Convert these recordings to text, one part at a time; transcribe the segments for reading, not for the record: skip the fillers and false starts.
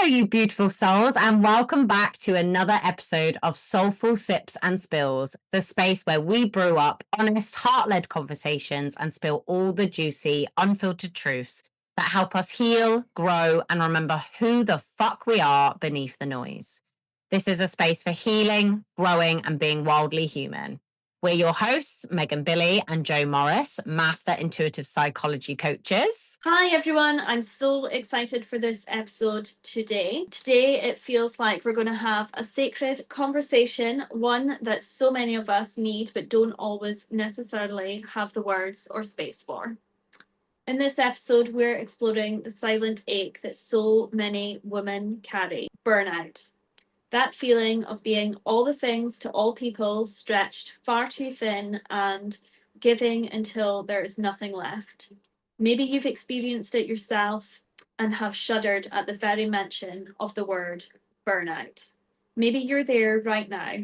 You beautiful souls, and welcome back to another episode of Soulful Sips and Spills, the space where we brew up honest, heart led conversations and spill all the juicy, unfiltered truths that help us heal, grow, and remember who the fuck we are beneath the noise. This is a space for healing, growing, and being wildly human. We're your hosts, Megan Billy and Joe Morris, Master Intuitive Psychology Coaches. Hi everyone, I'm so excited for this episode today. Today it feels like we're going to have a sacred conversation, one that so many of us need but don't always necessarily have the words or space for. In this episode, we're exploring the silent ache that so many women carry, burnout. That feeling of being all the things to all people, stretched far too thin and giving until there is nothing left. Maybe you've experienced it yourself and have shuddered at the very mention of the word burnout. Maybe you're there right now.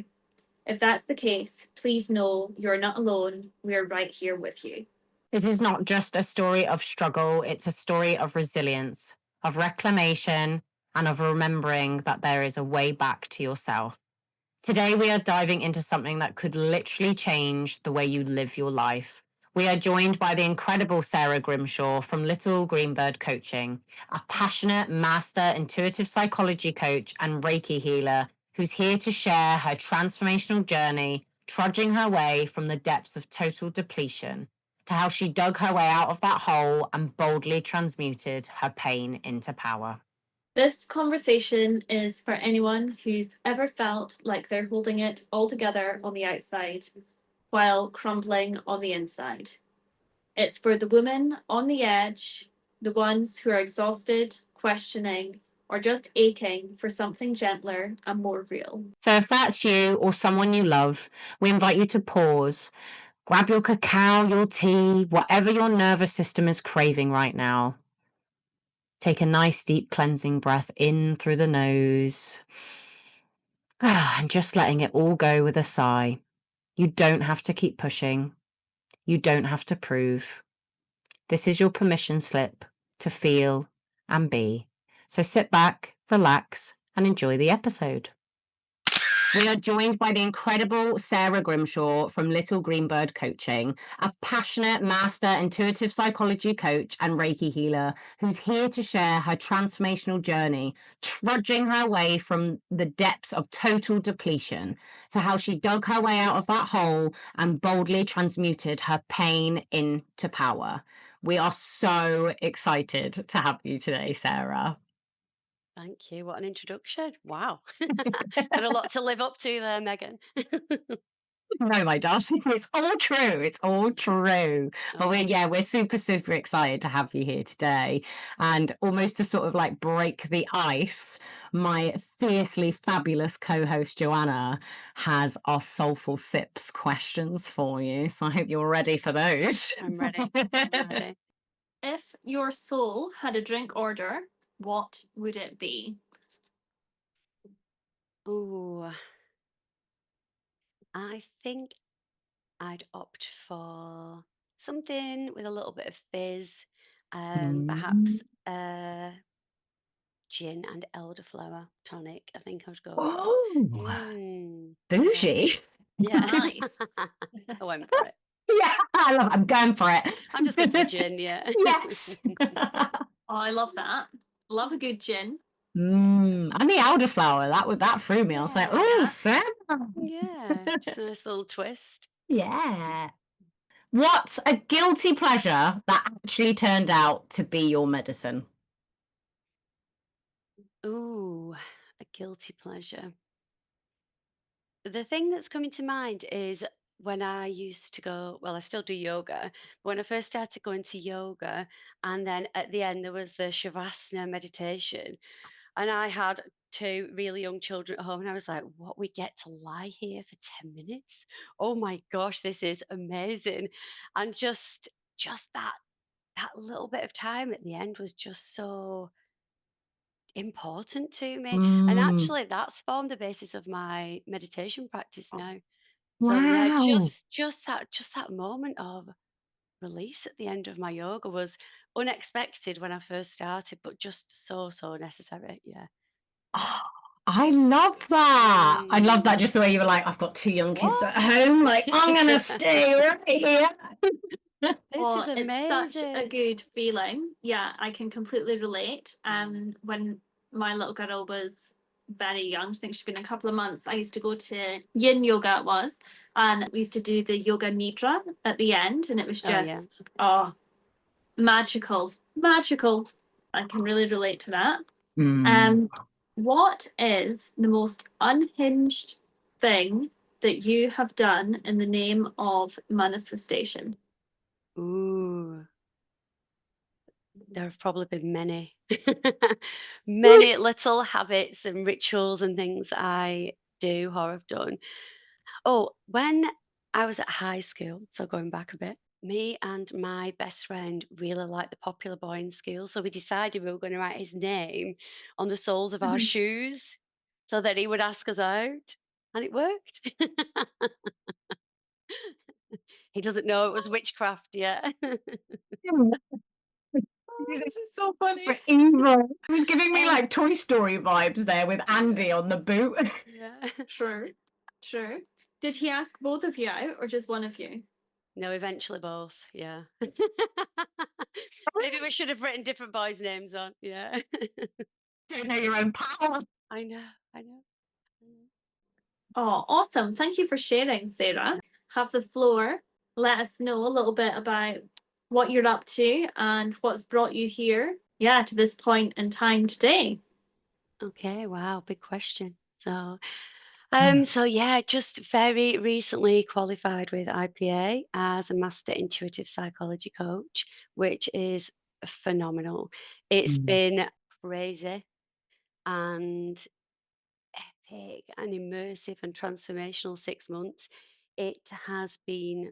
If that's the case, please know you're not alone. We're right here with you. This is not just a story of struggle, it's a story of resilience, of reclamation, and of remembering that there is a way back to yourself. Today, we are diving into something that could literally change the way you live your life. We are joined by the incredible Sarah Grimshaw from Little Greenbird Coaching, a passionate master intuitive psychology coach and Reiki healer who's here to share her transformational journey, trudging her way from the depths of total depletion to how she dug her way out of that hole and boldly transmuted her pain into power. This conversation is for anyone who's ever felt like they're holding it all together on the outside while crumbling on the inside. It's for the women on the edge, the ones who are exhausted, questioning, or just aching for something gentler and more real. So, if that's you or someone you love, we invite you to pause, grab your cacao, your tea, whatever your nervous system is craving right now. Take a nice deep cleansing breath in through the nose. And just letting it all go with a sigh. You don't have to keep pushing. You don't have to prove. This is your permission slip to feel and be. So sit back, relax, and enjoy the episode. We are joined by the incredible Sarah Grimshaw from Little Greenbird Coaching, a passionate master intuitive psychology coach and Reiki healer who's here to share her transformational journey, trudging her way from the depths of total depletion to how she dug her way out of that hole and boldly transmuted her pain into power. We are so excited to have you today, Sarah. Thank you. What an introduction. Wow. Got a lot to live up to there, Megan. No, my darling, it's all true. It's all true. But we're super, super excited to have you here today. And almost to sort of like break the ice, my fiercely fabulous co-host Joanna has our Soulful Sips questions for you. So I hope you're ready for those. I'm ready. I'm ready. If your soul had a drink order, what would it be? Ooh. I think I'd opt for something with a little bit of fizz. Perhaps gin and elderflower tonic. I think I would go with that. Oh, bougie. Yeah. Nice. I went for it. Yeah, I'm going for it. I'm just going for gin, yeah. Yes. Oh, I love that. Love a good gin. And the elderflower, that threw me. I was like, oh, Yeah. Sarah. Yeah, just a nice little twist. Yeah. What's a guilty pleasure that actually turned out to be your medicine? Ooh, a guilty pleasure. The thing that's coming to mind is when I used to go, well, I still do yoga. When I first started going to yoga, and then at the end there was the Shavasana meditation, and I had two really young children at home, and I was like, "What, we get to lie here for 10 minutes? Oh my gosh, this is amazing!" And just that little bit of time at the end was just so important to me. And Mm, actually that's formed the basis of my meditation practice now. So yeah, wow. just that moment of release at the end of my yoga was unexpected when I first started, but just so necessary. Yeah. Oh, I love that. I love that. Just the way you were like, I've got 2 young kids at What? home. Like, I'm gonna stay right here. This Oh, is it's such a amazing. good feeling. Yeah, I can completely relate. When my little girl was very young, I think she'd been a couple of months, I used to go to yin yoga, it was, and we used to do the yoga nidra at the end, and it was Oh yeah. just, oh, magical, magical. I can really relate to that. Mm. What is the most unhinged thing that you have done in the name of manifestation? Ooh, there have probably been many, many little habits and rituals and things I do or have done. Oh, when I was at high school, so going back a bit, me and my best friend really liked the popular boy in school. So we decided we were going to write his name on the soles of our shoes so that he would ask us out. And it worked. He doesn't know it was witchcraft yet. This is so funny. For evil. It was giving me like Toy Story vibes there with Andy on the boot. Yeah. True, true. Did he ask both of you out or just one of you? No, eventually both. Yeah. Maybe we should have written different boys' names on. Yeah. Don't know your own power. I know. I know. I know. Oh, awesome. Thank you for sharing, Sarah. Have the floor. Let us know a little bit about what you're up to and what's brought you here, yeah, to this point in time today. Okay. Wow. Big question. So, Mm. so yeah, just very recently qualified with IPA as a master intuitive psychology coach, which is phenomenal. It's Mm. been crazy and epic and immersive and transformational 6 months. It has been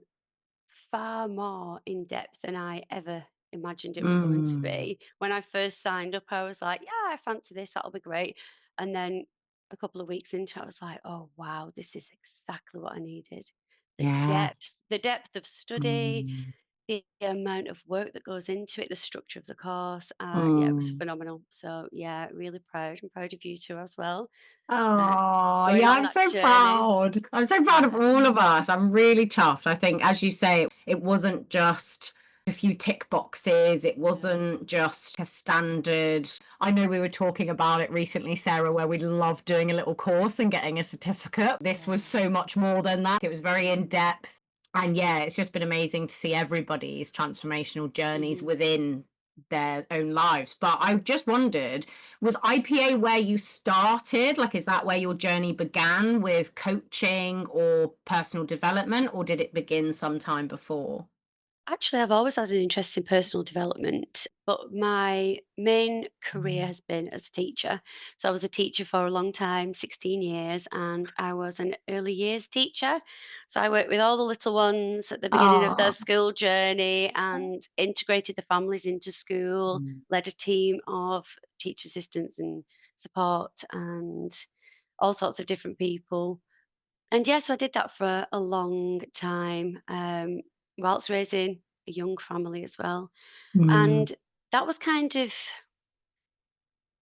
far more in depth than I ever imagined it was going to Mm. be. When I first signed up, I was like, yeah, I fancy this, that'll be great. And then a couple of weeks into it, I was like, oh wow, this is exactly what I needed. Yeah. The depth of study, Mm. the amount of work that goes into it, the structure of the course. Yeah, it was Mm. phenomenal. So yeah, really proud. I'm proud of you too as well. Uh, Oh, going yeah, on I'm that so journey. proud. I'm so proud of Yeah. all of us. I'm really chuffed. I think, as you say, it wasn't just a few tick boxes. It No. wasn't just a standard. I know we were talking about it recently, Sarah, where we love doing a little course and getting a certificate. This was Yeah. so much more than that. It was very in depth. And yeah, it's just been amazing to see everybody's transformational journeys Hmm. within their own lives. But I just wondered, was IPA where you started? Like, is that where your journey began with coaching or personal development, or did it begin sometime before? Actually, I've always had an interest in personal development, but my main career Mm. has been as a teacher. So I was a teacher for a long time, 16 years, and I was an early years teacher. So I worked with all the little ones at the beginning of their Oh. school journey and integrated the families into school, Mm. led a team of teacher assistants and support and all sorts of different people. And yes, I did that for a long time, whilst raising a young family as well. Mm. And that was kind of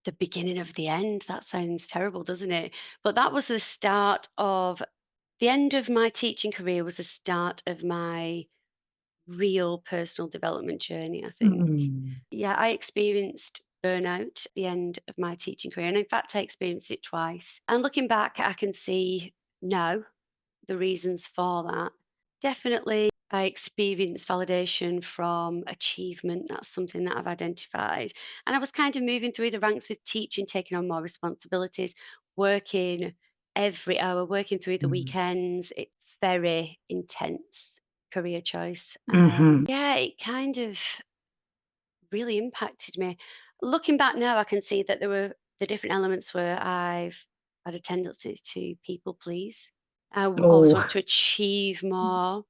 the beginning of the end. That sounds terrible, doesn't it? But that was the start of the end of my teaching career, was the start of my real personal development journey, I think. Mm. Yeah, I experienced burnout at the end of my teaching career. And in fact, I experienced it twice. And looking back, I can see now the reasons for that. Definitely, I experience validation from achievement. That's something that I've identified. And I was kind of moving through the ranks with teaching, taking on more responsibilities, working every hour, working through the Mm. weekends. It's very intense career choice. Mhm. Yeah, it kind of really impacted me. Looking back now, I can see that there were the different elements where I've had a tendency to people please. Always Oh. want to achieve more.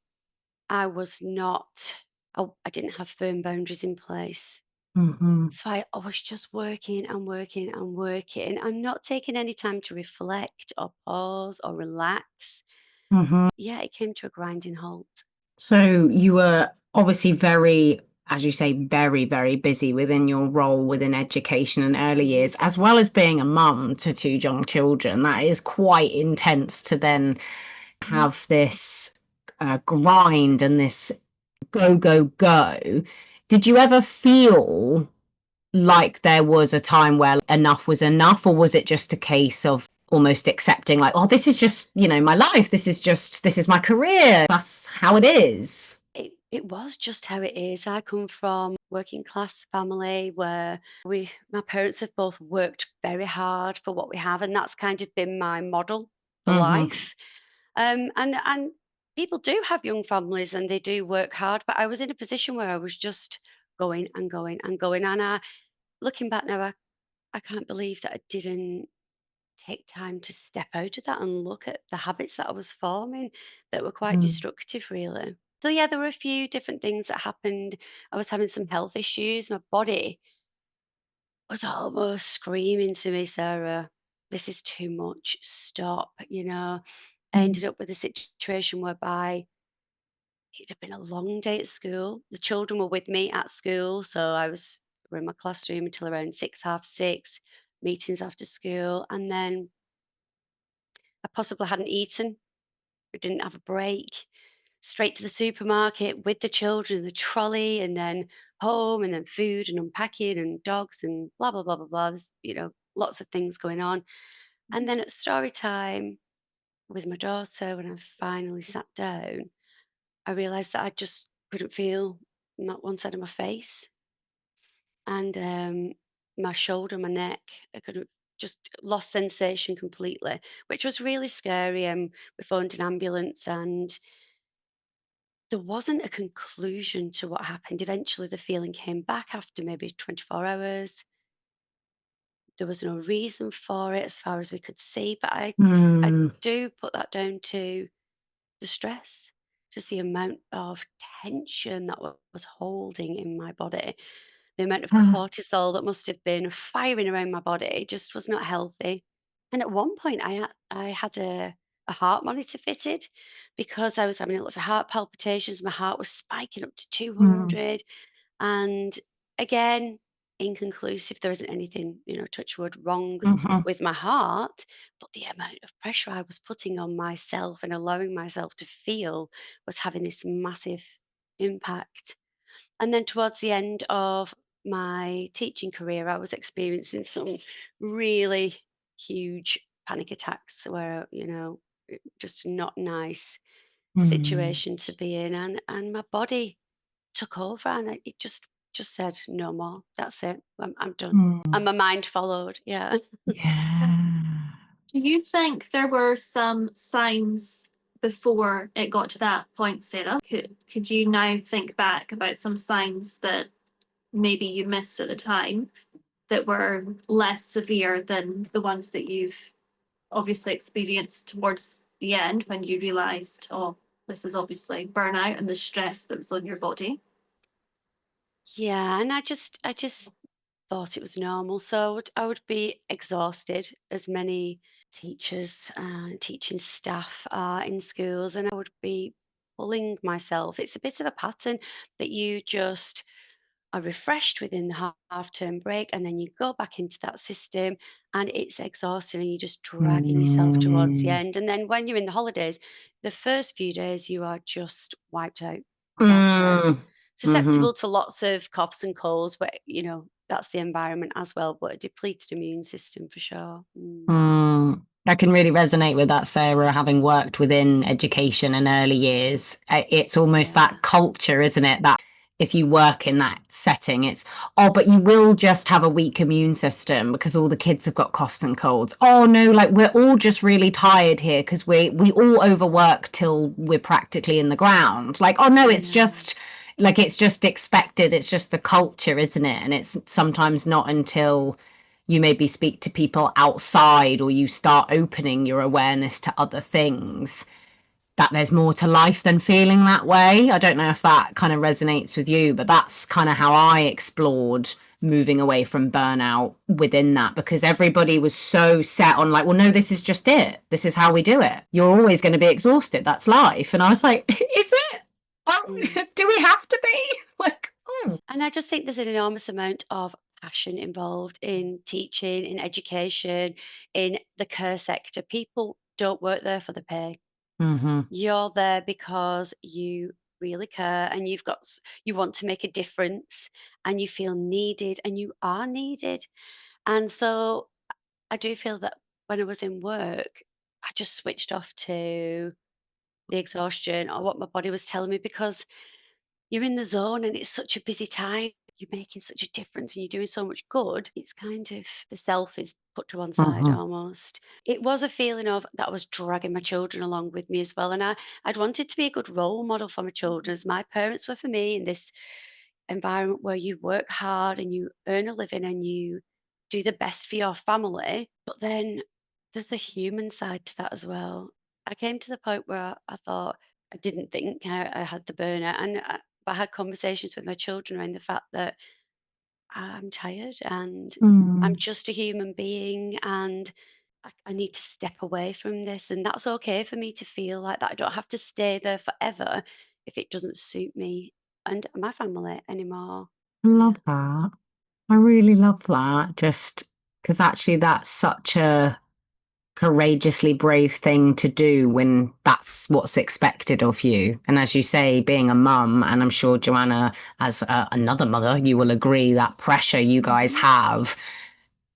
I was not, I didn't have firm boundaries in place. Mhm. So I was just working and working and working and not taking any time to reflect or pause or relax. Mhm. Yeah, it came to a grinding halt. So you were obviously very as you say, very, very busy within your role within education and early years, as well as being a mum to two young children. That is quite intense to then have this grind and this go, go, go. Did you ever feel like there was a time where enough was enough, or was it just a case of almost accepting, like, oh, this is just, you know, my life, this is my career, that's how it is? It was just how it is. I come from working class family where my parents have both worked very hard for what we have, and that's kind of been my model for Mm-hmm. life. And people do have young families and they do work hard, but I was in a position where I was just going and going and going. And looking back now, I can't believe that I didn't take time to step out of that and look at the habits that I was forming that were quite destructive, really. So, yeah, there were a few different things that happened. I was having some health issues. My body was almost screaming to me, Sarah, this is too much. Stop. I ended up with a situation whereby it had been a long day at school. The children were with me at school. So we're in my classroom until around 6, half 6, meetings after school. And then I possibly hadn't eaten. We didn't have a break. Straight to the supermarket with the children, the trolley, and then home, and then food and unpacking and dogs and blah blah blah blah blah. There's, lots of things going on. And then at story time with my daughter, when I finally sat down, I realised that I just couldn't feel not one side of my face, and my shoulder, my neck. I couldn't just lost sensation completely, which was really scary. We phoned an ambulance, and there wasn't a conclusion to what happened. Eventually, the feeling came back after maybe 24 hours. There was no reason for it as far as we could see, but I Mm. do put that down to the stress, just the amount of tension that was holding in my body. The amount of Ah. cortisol that must have been firing around my body just was not healthy. And at one point, I had a heart monitor fitted because I was having lots of heart palpitations. My heart was spiking up to Mm. 200. And again, inconclusive. There isn't anything, touch wood, wrong Mhm. with my heart. But the amount of pressure I was putting on myself and allowing myself to feel was having this massive impact. And then towards the end of my teaching career, I was experiencing some really huge panic attacks where, just not nice Mm. situation to be in. And my body took over and it just said, no more. That's it. I'm done. And Mm. my mind followed. Yeah. Yeah. Do you think there were some signs before it got to that point, Sarah? Could you now think back about some signs that maybe you missed at the time that were less severe than the ones that you've obviously experienced towards the end when you realized, oh, this is obviously burnout and the stress that was on your body? Yeah. And I just thought it was normal. So I would be exhausted, as many teachers, teaching staff are in schools, and I would be pulling myself. It's a bit of a pattern that you just are refreshed within the half term break, and then you go back into that system, and it's exhausting, and you're just dragging yourself towards the Mm. end. And then when you're in the holidays, the first few days you are just wiped out, Mm. susceptible Mhm. to lots of coughs and colds, but that's the environment as well, but a depleted immune system for sure. Mm. I can really resonate with that, Sarah, having worked within education and early years. It's almost Yeah, that culture, isn't it? That if you work in that setting, it's, oh, but you will just have a weak immune system because all the kids have got coughs and colds. Oh no, like we're all just really tired here because we all overwork till we're practically in the ground. Like, oh no, it's yeah, just like it's just expected. It's just the culture, isn't it? And it's sometimes not until you maybe speak to people outside or you start opening your awareness to other things that there's more to life than feeling that way. I don't know if that kind of resonates with you, but that's kind of how I explored moving away from burnout within that, because everybody was so set on like, well, no, this is just it. This is how we do it. You're always going to be exhausted. That's life. And I was like, is it? Oh, mm, do we have to be? Like, Mm. And I just think there's an enormous amount of passion involved in teaching, in education, in the care sector. People don't work there for the pay. Mhm. You're there because you really care and you want to make a difference and you feel needed and you are needed. And so I do feel that when I was in work, I just switched off to the exhaustion or what my body was telling me because you're in the zone and it's such a busy time. You're making such a difference and you're doing so much good. It's kind of the self is put to one side Mhm. almost. It was a feeling of that I was dragging my children along with me as well. And I'd wanted to be a good role model for my children as my parents were for me in this environment where you work hard and you earn a living and you do the best for your family. But then there's the human side to that as well. I came to the point where I thought I didn't think I had the burnout, and I had conversations with my children around the fact that I'm tired and I'm Mm. just a human being and I need to step away from this. And that's okay for me to feel like that. I don't have to stay there forever if it doesn't suit me and my family anymore. I Yeah. love that. I really love that. Just because actually that's such a courageously brave thing to do when that's what's expected of you. And as you say, being a mum, and I'm sure Joanna, as another mother, you will agree that pressure you guys Mhm. have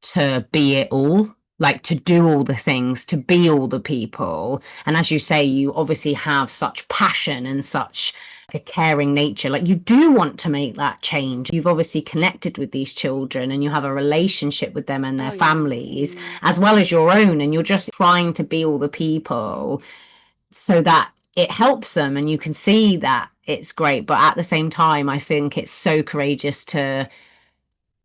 to be it all, like to do all the things, to be all the people. And as you say, you obviously have such passion and such a caring nature. Like you do want to make that change. You've obviously connected with these children and you have a relationship with them and their Oh, yeah. families Mm. as well as your own. And you're just trying to be all the people so that it helps them and you can see that it's great. But at the same time, I think it's so courageous to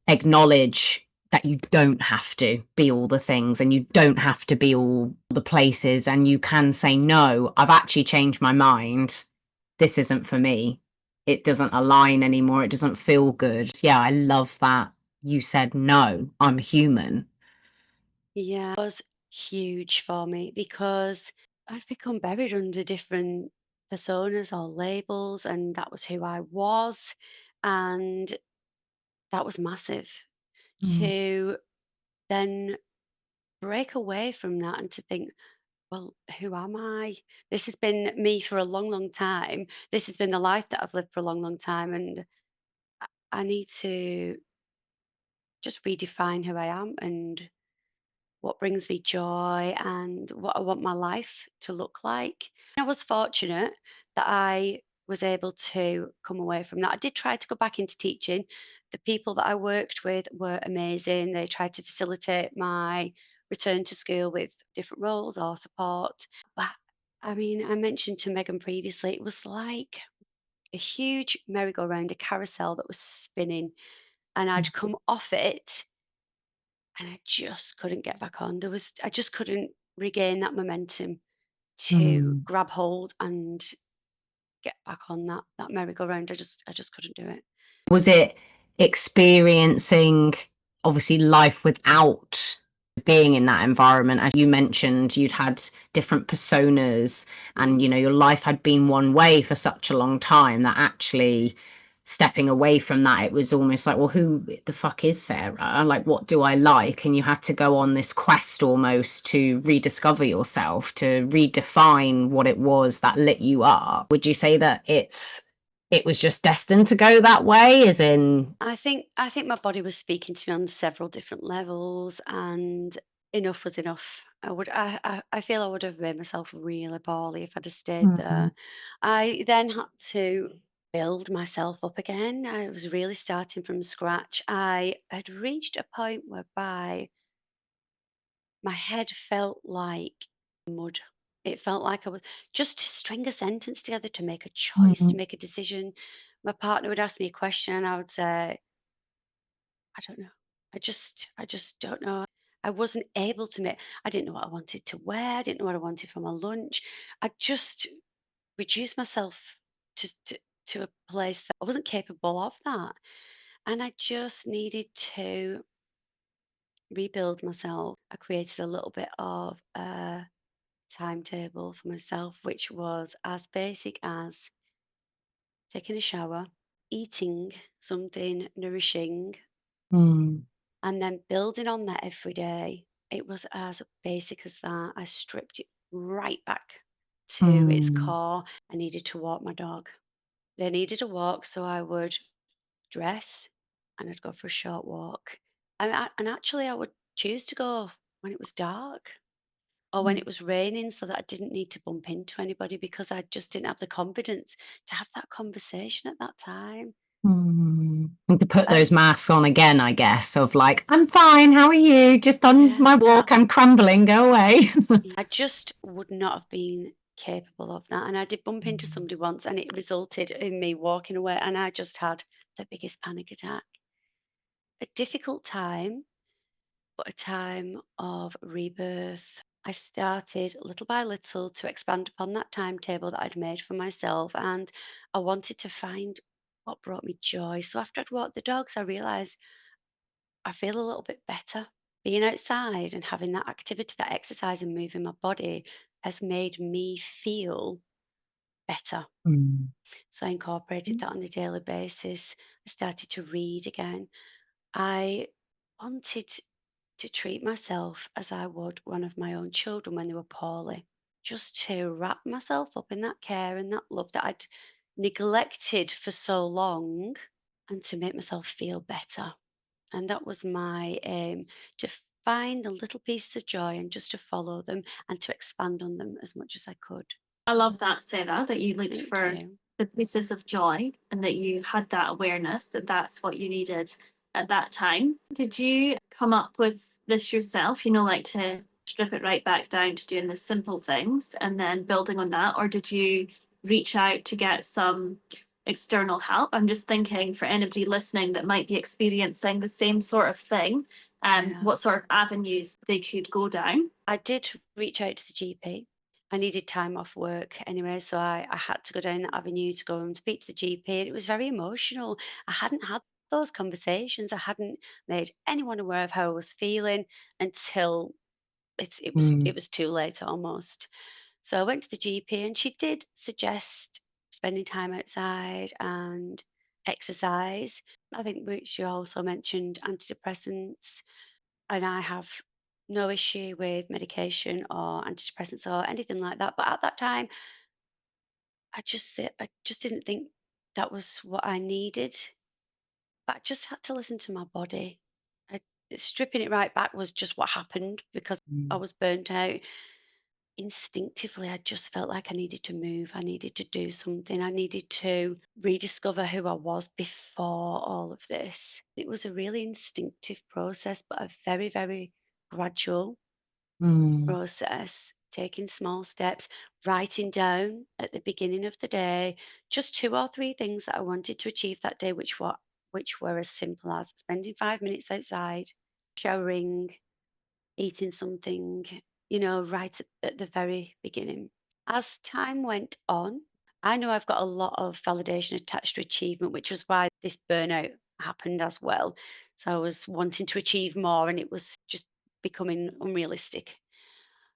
acknowledge that you don't have to be all the things and you don't have to be all the places and you can say no, I've actually changed my mind, this isn't for me, it doesn't align anymore, it doesn't feel good. Yeah, I love that you said no, I'm human. Yeah, it was huge for me because I'd become buried under different personas or labels, and that was who I was. And that was massive Mm. to then break away from that and to think, well, who am I? This has been me for a long, long time. This has been the life that I've lived for a long, long time. And I need to just redefine who I am and what brings me joy and what I want my life to look like. I was fortunate that I was able to come away from that. I did try to go back into teaching. The people that I worked with were amazing. They tried to facilitate my return to school with different roles or support. But I mean, I mentioned to Megan previously, it was like a huge merry-go-round, a carousel that was spinning, and I'd come off it and I just couldn't get back on. I just couldn't regain that momentum to Mm. grab hold and get back on that merry-go-round. I just couldn't do it. Was it experiencing obviously life without being in that environment? As you mentioned, you'd had different personas and Mm. your life had been one way for such a long time that actually stepping away from that, it was almost like, well, who the fuck is Sarah? Like, what do I like? And you had to go on this quest almost to rediscover yourself, to redefine what it was that lit you up. Would you say that it was just destined to go that way, as in? I think my body was speaking to me on several different levels, and enough was enough. I feel I would have made myself really poorly if I'd have stayed Mhm. there. I then had to build myself up again. I was really starting from scratch. I had reached a point whereby my head felt like mud. It felt like I was just to string a sentence together, to make a choice, to Mhm. make a decision. My partner would ask me a question and I would say, I don't know. I just don't know. I wasn't able to make I didn't know what I wanted to wear. I didn't know what I wanted for my lunch. I just reduced myself to a place that I wasn't capable of that. And I just needed to rebuild myself. I created a little bit of a timetable for myself, which was as basic as taking a shower, eating something nourishing Mm. and then building on that every day. It was as basic as that. I stripped it right back to its core. I needed to walk my dog. They needed a walk, so I would dress and I'd go for a short walk. And actually, I would choose to go when it was dark or when it was raining so that I didn't need to bump into anybody because I just didn't have the confidence to have that conversation at that time. And to put Um, those masks on again, I guess, of like, I'm fine, how are you? Just on yeah, my walk, I'm crumbling, go away. I just would not have been capable of that. And I did bump into somebody once and it resulted in me walking away and I just had the biggest panic attack. A difficult time, but a time of rebirth. I started little by little to expand upon that timetable that I'd made for myself, and I wanted to find what brought me joy. So after I'd walked the dogs, I realized I feel a little bit better. Being outside and having that activity, that exercise and moving my body has made me feel better. So I incorporated that on a daily basis. I started to read again. I wanted to treat myself as I would one of my own children when they were poorly, just to wrap myself up in that care and that love that I'd neglected for so long and to make myself feel better. And that was my aim, to find the little pieces of joy and just to follow them and to expand on them as much as I could. I love that, Sarah, that you looked Thank for you. the pieces of joy and that you had that awareness that that's what you needed at that time. Did you come up with this yourself, like to strip it right back down to doing the simple things and then building on that? Or did you reach out to get some external help? I'm just thinking for anybody listening that might be experiencing the same sort of thing, Yeah. what sort of avenues they could go down. I did reach out to the GP. I needed time off work anyway, so I had to go down that avenue to go and speak to the GP. And it was very emotional. I hadn't had those conversations. I hadn't made anyone aware of how I was feeling until it was too late almost. So I went to the GP and she did suggest spending time outside and exercise. I think she also mentioned antidepressants, and I have no issue with medication or antidepressants or anything like that. But at that time, I just didn't think that was what I needed. But I just had to listen to my body. I, stripping it right back was just what happened because I was burnt out. Instinctively, I just felt like I needed to move. I needed to do something. I needed to rediscover who I was before all of this. It was a really instinctive process, but a very, very gradual process, taking small steps, writing down at the beginning of the day just 2 or 3 things that I wanted to achieve that day, which were as simple as spending 5 minutes outside, showering, eating something, right at the very beginning. As time went on, I know I've got a lot of validation attached to achievement, which was why this burnout happened as well. So I was wanting to achieve more and it was just becoming unrealistic.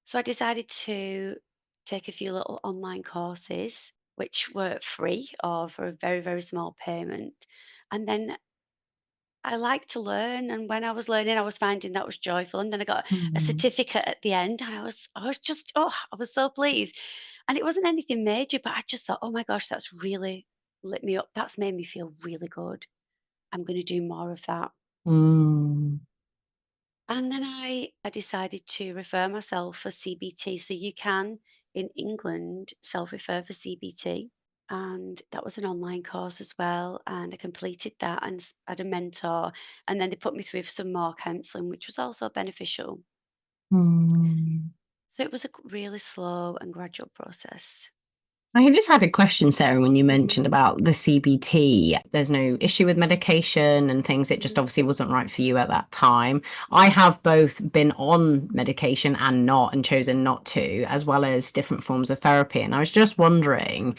So I decided to take a few little online courses, which were free or for a very, very small payment. And then I like to learn. And when I was learning, I was finding that was joyful. And then I got a certificate at the end. And I was just, I was so pleased. And it wasn't anything major, but I just thought, oh my gosh, that's really lit me up. That's made me feel really good. I'm going to do more of that. Mm. And then I decided to refer myself for CBT. So you can, in England, self refer for CBT. And that was an online course as well. And I completed that and had a mentor. And then they put me through for some more counselling, which was also beneficial. Mm. So it was a really slow and gradual process. I just had a question, Sarah, when you Mhm. mentioned about the CBT. There's no issue with medication and things. It just Mhm. obviously wasn't right for you at that time. I have both been on medication and not, and chosen not to, as well as different forms of therapy. And I was just wondering,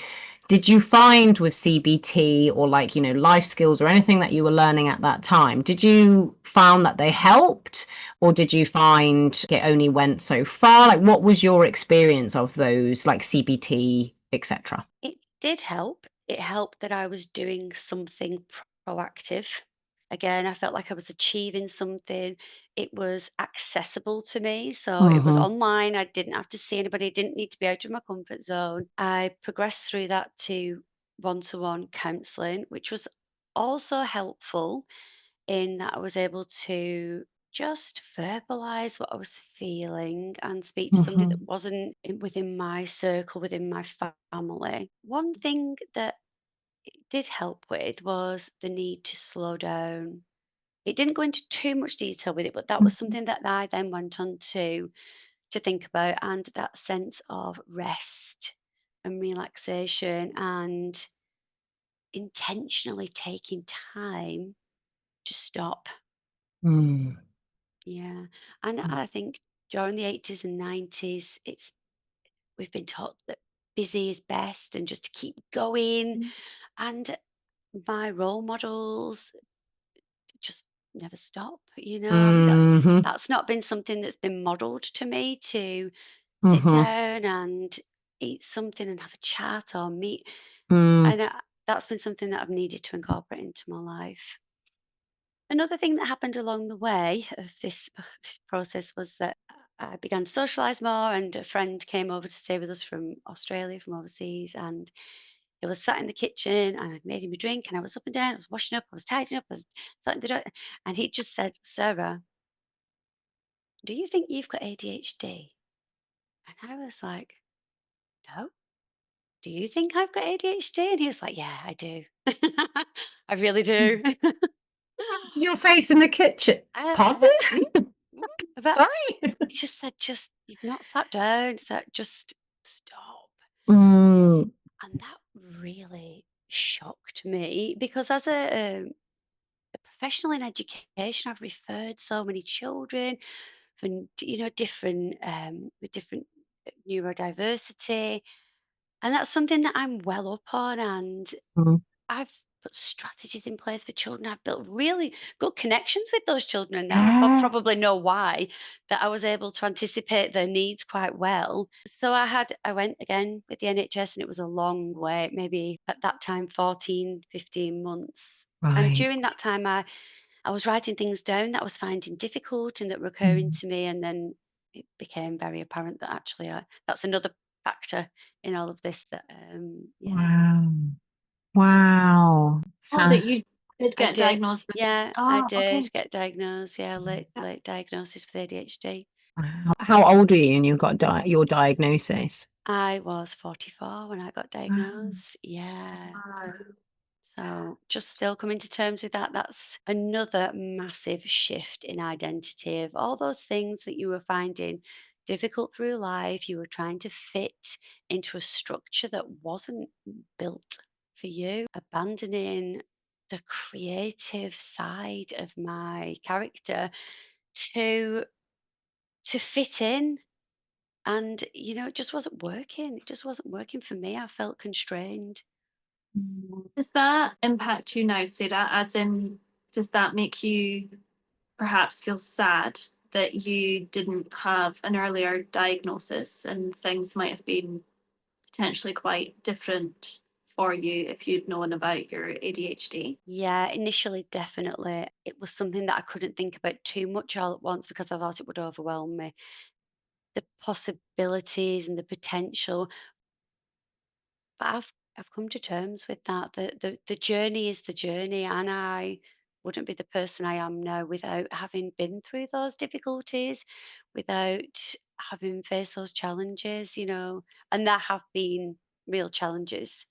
did you find with CBT or like, life skills or anything that you were learning at that time, did you found that they helped? Or did you find it only went so far? Like, what was your experience of those, like CBT, etc.? It did help. it helped that I was doing something proactive. Again, I felt like I was achieving something. It was accessible to me. So it was online. I didn't have to see anybody, didn't need to be out of my comfort zone. I progressed through that to one-to-one counseling, which was also helpful in that I was able to just verbalize what I was feeling and speak to somebody that wasn't within my circle, within my family. One thing that it did help with was the need to slow down. It didn't go into too much detail with it, but that was something that I then went on to think about, and that sense of rest and relaxation and intentionally taking time to stop. Mm. Yeah. And I think during the 80s and 90s, we've been taught that busy is best and just to keep going. And my role models just never stop, Mhm. that's not been something that's been modeled to me to sit Mhm. down and eat something and have a chat or meet. Mm. And that's been something that I've needed to incorporate into my life. Another thing that happened along the way of this this process was that I began to socialize more, and a friend came over to stay with us from Australia, from overseas, and he was sat in the kitchen, and I'd made him a drink, and I was up and down, I was washing up, I was tidying up, I was sorting the door, and he just said, "Sarah, do you think you've got ADHD?" And I was like, "No. Do you think I've got ADHD?" And he was like, "Yeah, I do. I really do." What's your face in the kitchen? I Pardon? went, mm, but Sorry? he just said, "Just you've not sat down, so just stop." Mm. And that really shocked me because as a professional in education, I've referred so many children from different with different neurodiversity, and that's something that I'm well up on, and Mhm. I've put strategies in place for children. I've built really good connections with those children, and now I Yeah. probably know why that I was able to anticipate their needs quite well. So I went again with the NHS, and it was a long wait, maybe at that time 14, 15 months. And Right. during that time, I was writing things down that I was finding difficult and that were occurring Mm. to me, and then it became very apparent that actually that's another factor in all of this. That yeah, Wow. Wow. Oh, that you did I get did. diagnosed with. Yeah, I Oh, okay. did get diagnosed. Yeah, late diagnosis with ADHD. Wow. How old were you when you got your diagnosis? I was 44 when I got Wow. diagnosed. Yeah. So just still coming to terms with that. That's another massive shift in identity of all those things that you were finding difficult through life. You were trying to fit into a structure that wasn't built for you, abandoning the creative side of my character to fit in. And it just wasn't working. It just wasn't working for me. I felt constrained. Does that impact you now, Sarah? As in, does that make you perhaps feel sad that you didn't have an earlier diagnosis and things might have been potentially quite different for you if you'd known about your ADHD? Yeah, initially, definitely. It was something that I couldn't think about too much all at once because I thought it would overwhelm me. The possibilities and the potential. But I've come to terms with that. The journey is the journey, and I wouldn't be the person I am now without having been through those difficulties, without having faced those challenges. And there have been real challenges,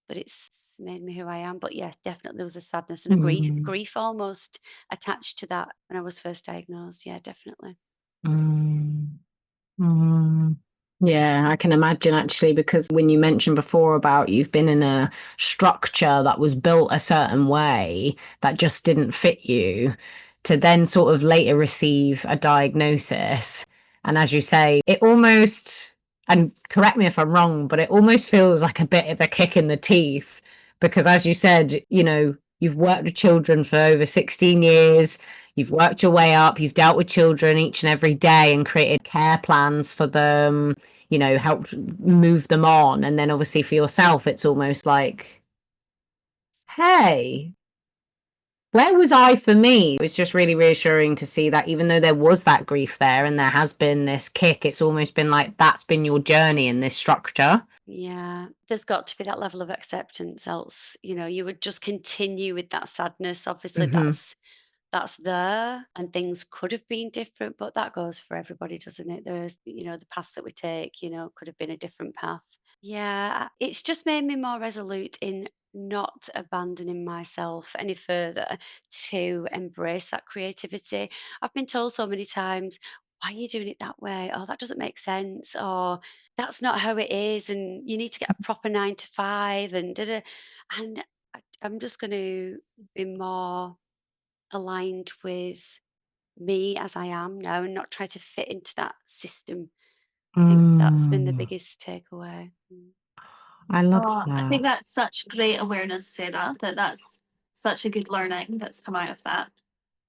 but it's made me who I am. But yes, definitely there was a sadness and a Mm. grief almost attached to that when I was first diagnosed. Yeah, definitely. Mm. Mm. Yeah, I can imagine actually, because when you mentioned before about you've been in a structure that was built a certain way that just didn't fit you, to then sort of later receive a diagnosis. And as you say, it almost, and correct me if I'm wrong, but it almost feels like a bit of a kick in the teeth. Because as you said, you've worked with children for over 16 years. You've worked your way up, you've dealt with children each and every day and created care plans for them, helped move them on. And then obviously for yourself, it's almost like okay, where was I for me? It was just really reassuring to see that even though there was that grief there and there has been this kick, it's almost been like that's been your journey in this structure. Yeah, there's got to be that level of acceptance, else, you would just continue with that sadness. Obviously, Hmm. that's there, and things could have been different, but that goes for everybody, doesn't it? There's, the path that we take, could have been a different path. Yeah, it's just made me more resolute in not abandoning myself any further to embrace that creativity. I've been told so many times, why are you doing it that way? Oh, that doesn't make sense. Or that's not how it is. And you need to get a proper 9 to 5 and da da. And I'm just going to be more aligned with me as I am now and not try to fit into that system. I think that's been the Mm, biggest takeaway. Mm. I love Oh, I that. think that's such great awareness, Sarah, that's such a good learning that's come out of that.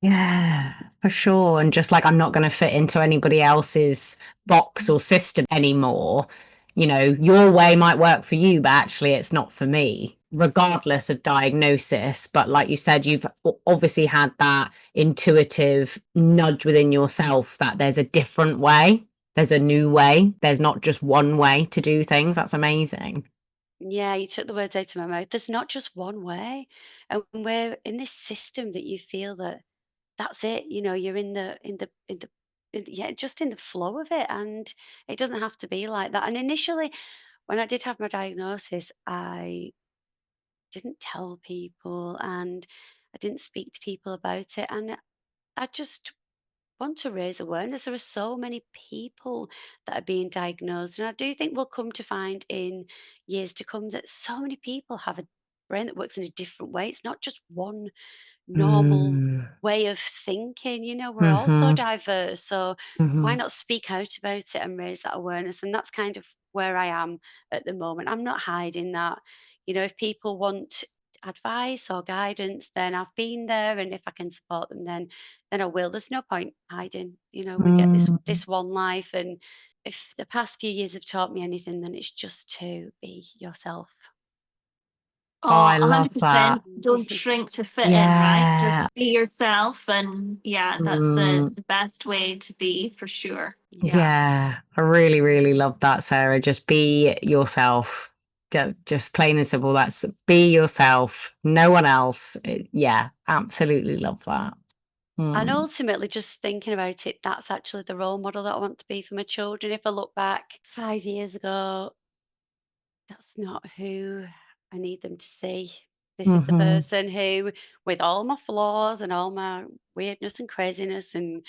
Yeah, for sure. And just like I'm not going to fit into anybody else's box or system anymore. Your way might work for you, but actually it's not for me, regardless of diagnosis. But like you said, you've obviously had that intuitive nudge within yourself that there's a different way, there's a new way, there's not just one way to do things. That's amazing. Yeah, you took the words out of my mouth. There's not just one way. And we're in this system that you feel that that's it, you're yeah, just in the flow of it. And it doesn't have to be like that. And initially, when I did have my diagnosis, I didn't tell people and I didn't speak to people about it. And I just want to raise awareness. There are so many people that are being diagnosed. And I do think we'll come to find in years to come that so many people have a brain that works in a different way. It's not just one normal Mm, way of thinking. We're all so mm-hmm, diverse. So why mm-hmm, not speak out about it and raise that awareness? And that's kind of where I am at the moment. I'm not hiding that. If people want advice or guidance, then I've been there. And if I can support them, then I will. There's no point hiding. We get this mm. this one life. And if the past few years have taught me anything, then it's just to be yourself. Oh, Oh, I love that. 100%. Don't shrink to fit in, right? Yeah. Just be yourself. And yeah, that's Mm, the best way to be for sure. Yeah. Yeah. yeah. I really, really love that, Sarah. Just be yourself. Just plain and simple. That's be yourself. No one else. Yeah, absolutely love that. And Mm. ultimately, just thinking about it, that's actually the role model that I want to be for my children. If I look back 5 years ago, that's not who I need them to see. This is the Hmm. person who, with all my flaws and all my weirdness and craziness and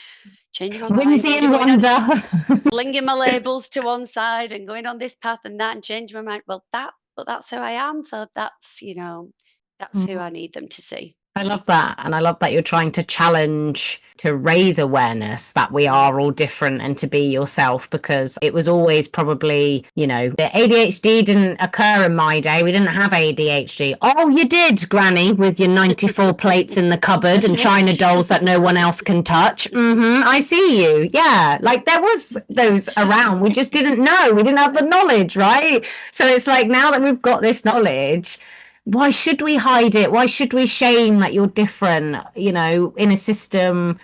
changing my mind Whimsy and and going on, wonder. flinging my labels to one side and going on this path and that and changing my mind. But that's who I am. So that's who I need them to see. I love that. And I love that you're trying to challenge, to raise awareness that we are all Mm. different and to be yourself, because it was always probably, the ADHD didn't occur in my day. We didn't have ADHD. Oh, you did, Granny, with your 94 plates in the cupboard and China dolls that no one else can touch. I see you. Yeah. Like there was those around. We just didn't know. We didn't have the knowledge, right? So it's like now that we've got this knowledge, why should we hide it? Why should we shame that you're different, in a system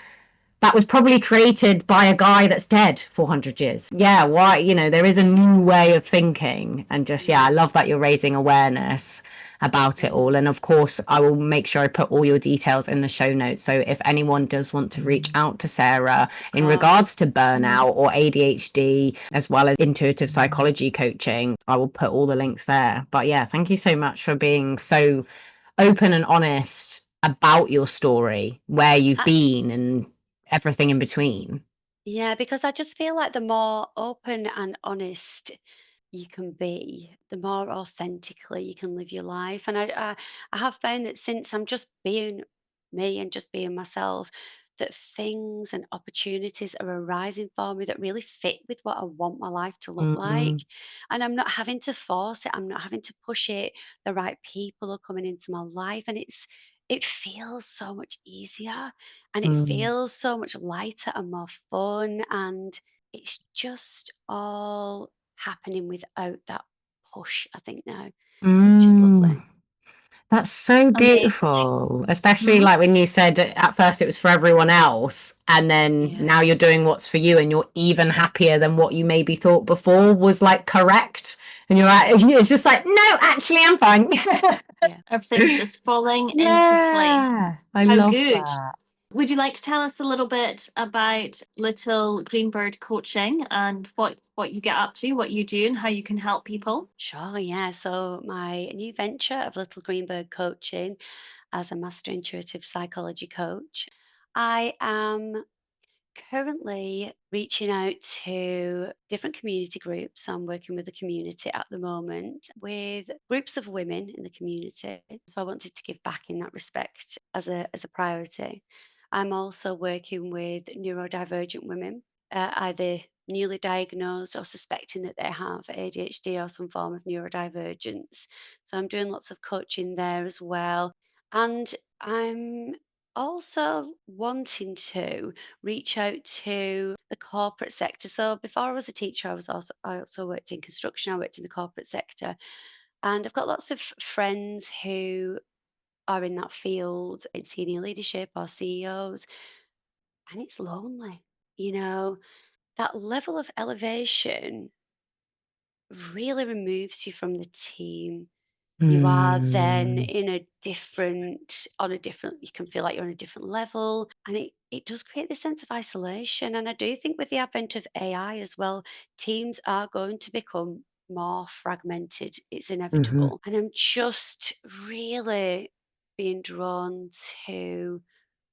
that was probably created by a guy that's dead 400 years? Yeah, why? There is a new way of thinking. And just, yeah, I Mm. love that you're raising awareness about it all. And of course, I will make sure I put all your details in the show notes. So if anyone does want to reach out to Sarah Of in course. regards to burnout or ADHD, as well as intuitive psychology coaching, I will put all the links there. But yeah, thank you so much for being so open and honest about your story, where you've I, been and everything in between. yeah, because I just feel like the more open and honest you can be, the more authentically you can live your life. And I have found that since I'm just being me and just being myself, that things and opportunities are arising for me that really fit with what I want my life to look like. Mm, And I'm not having to force it, I'm not having to push it. The right people are coming into my life, and it feels so much easier and it mm, feels so much lighter and more fun. And it's just all happening without that push, I think now, which is mm. lovely. That's so Amazing. beautiful, especially Mhm. like when you said at first it was for everyone else, and then Yeah. now you're doing what's for you, and you're even happier than what you maybe thought before was like correct. And you're like, it's just like, no, actually, I'm fine. Yeah. Everything's just falling into Yeah, place. I How love good. that. Would you like to tell us a little bit about Little Greenbird Coaching and what you get up to, what you do, and how you can help people? Sure, yeah. So my new venture of Little Greenberg Coaching as a master intuitive psychology coach, I am currently reaching out to different community groups. I'm working with the community at the moment with groups of women in the community. So I wanted to give back in that respect as a priority. I'm also working with neurodivergent women, either newly diagnosed or suspecting that they have ADHD or some form of neurodivergence. So I'm doing lots of coaching there as well. And I'm also wanting to reach out to the corporate sector. So before I was a teacher, I also worked in construction. I worked in the corporate sector, and I've got lots of friends who are in that field in senior leadership or CEOs, and it's lonely. You know, that level of elevation really removes you from the team. You are then Mm, in a different on a different you can feel like you're on a different level, and it does create this sense of isolation. And I do think with the advent of AI as well, teams are going to become more fragmented. It's hmm inevitable. And I'm just really being drawn to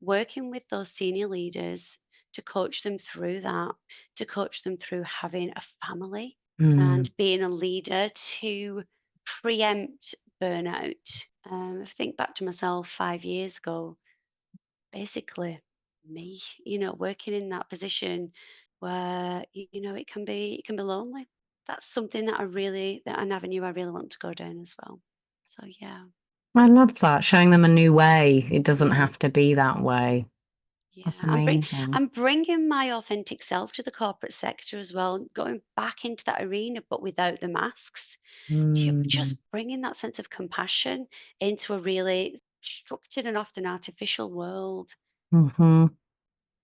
working with those senior leaders to coach them through that, to coach them through having a family mm. and being a leader to preempt burnout. I think back to myself 5 years ago, basically me, working in that position where it can be lonely. That's something that that an avenue I really want to go down as well. So yeah, I love that, showing them a new way. It doesn't yeah. have to be that way. That's Yeah, amazing. I'm bringing my authentic self to the corporate sector as well, going back into that arena, but without the masks. Mm, Just bringing that sense of compassion into a really structured and often artificial world. hmm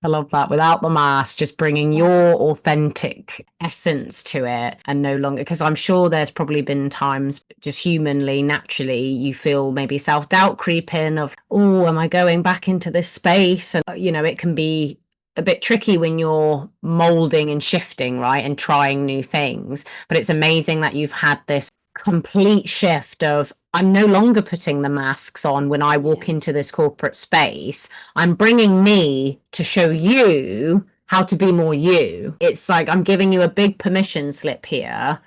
I love that. Without the mask, just bringing Yeah, your authentic essence to it and no longer, because I'm sure there's probably been times just humanly, naturally, you feel maybe self-doubt creeping of, oh, am I going back into this space? And, it can be a bit tricky when you're molding and shifting, right? And trying new things. But it's amazing that you've had this complete shift of, I'm no longer putting the masks on when I walk yeah, into this corporate space. I'm bringing me to show you how to be more you. It's like I'm giving you a big permission slip here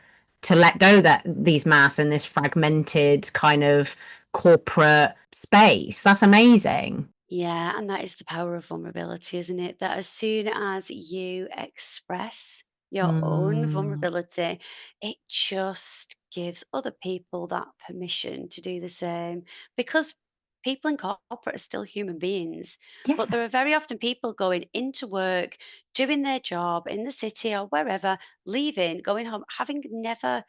to let go that these masks and this fragmented kind of corporate space. That's amazing. yeah. And that is the power of vulnerability, isn't it? That as soon as you express your own Mm, vulnerability, it just gives other people that permission to do the same. Because people in corporate are still human beings, but yeah. there are very often people going into work, doing their job in the city or wherever, leaving, going home, having never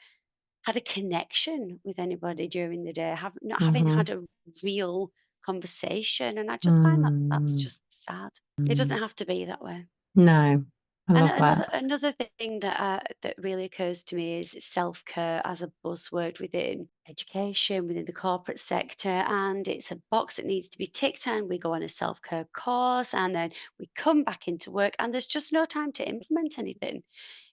had a connection with anybody during the day, not having Mm-hmm. had a real conversation. And I just find that that's Mm, just sad. It doesn't have to be that way. no, I And love that. another thing that really occurs to me is self care as a buzzword within education, within the corporate sector, and it's a box that needs to be ticked. And we go on a self care course, and then we come back into work, and there's just no time to implement anything.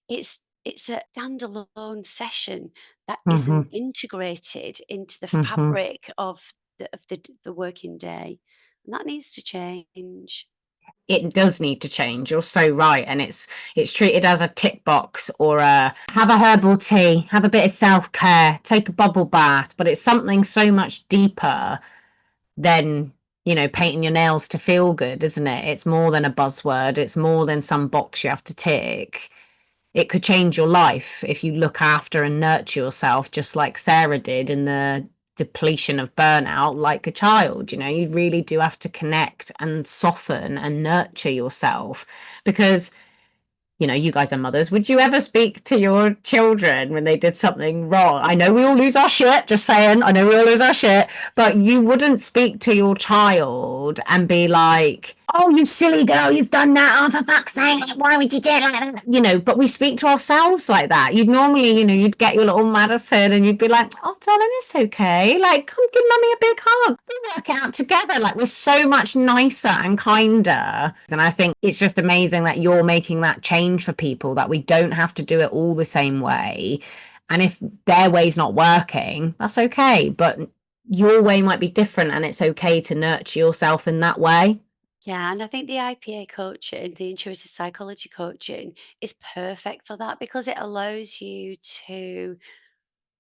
It's a standalone session that Mm-hmm. isn't integrated into the Mm-hmm. fabric of the working day, and that needs to change. It does need to change. You're so right. And it's treated as a tick box or a have a herbal tea, have a bit of self-care, take a bubble bath, but it's something so much deeper than, painting your nails to feel good, isn't it? It's more than a buzzword. It's more than some box you have to tick. It could change your life if you look after and nurture yourself, just like Sarah did in the depletion of burnout, like a child. You really do have to connect and soften and nurture yourself because you know, you guys are mothers. Would you ever speak to your children when they did something wrong? I know we all lose our shit, just saying. I know we all lose our shit, but you wouldn't speak to your child and be like, oh, you silly girl, you've done that. Oh, for fuck's sake, like, why would you do it like that? You know, but we speak to ourselves like that. You'd normally, you know, you'd get your little Madison and you'd be like, oh, darling, it's okay. Like, come give mummy a big hug. We'll work it out together. Like, we're so much nicer and kinder. And I think it's just amazing that you're making that change for people, that we don't have to do it all the same way. And if their way's not working, that's okay. But your way might be different, and it's okay to nurture yourself in that way. Yeah, and I think the IPA coaching, the intuitive psychology coaching, is perfect for that because it allows you to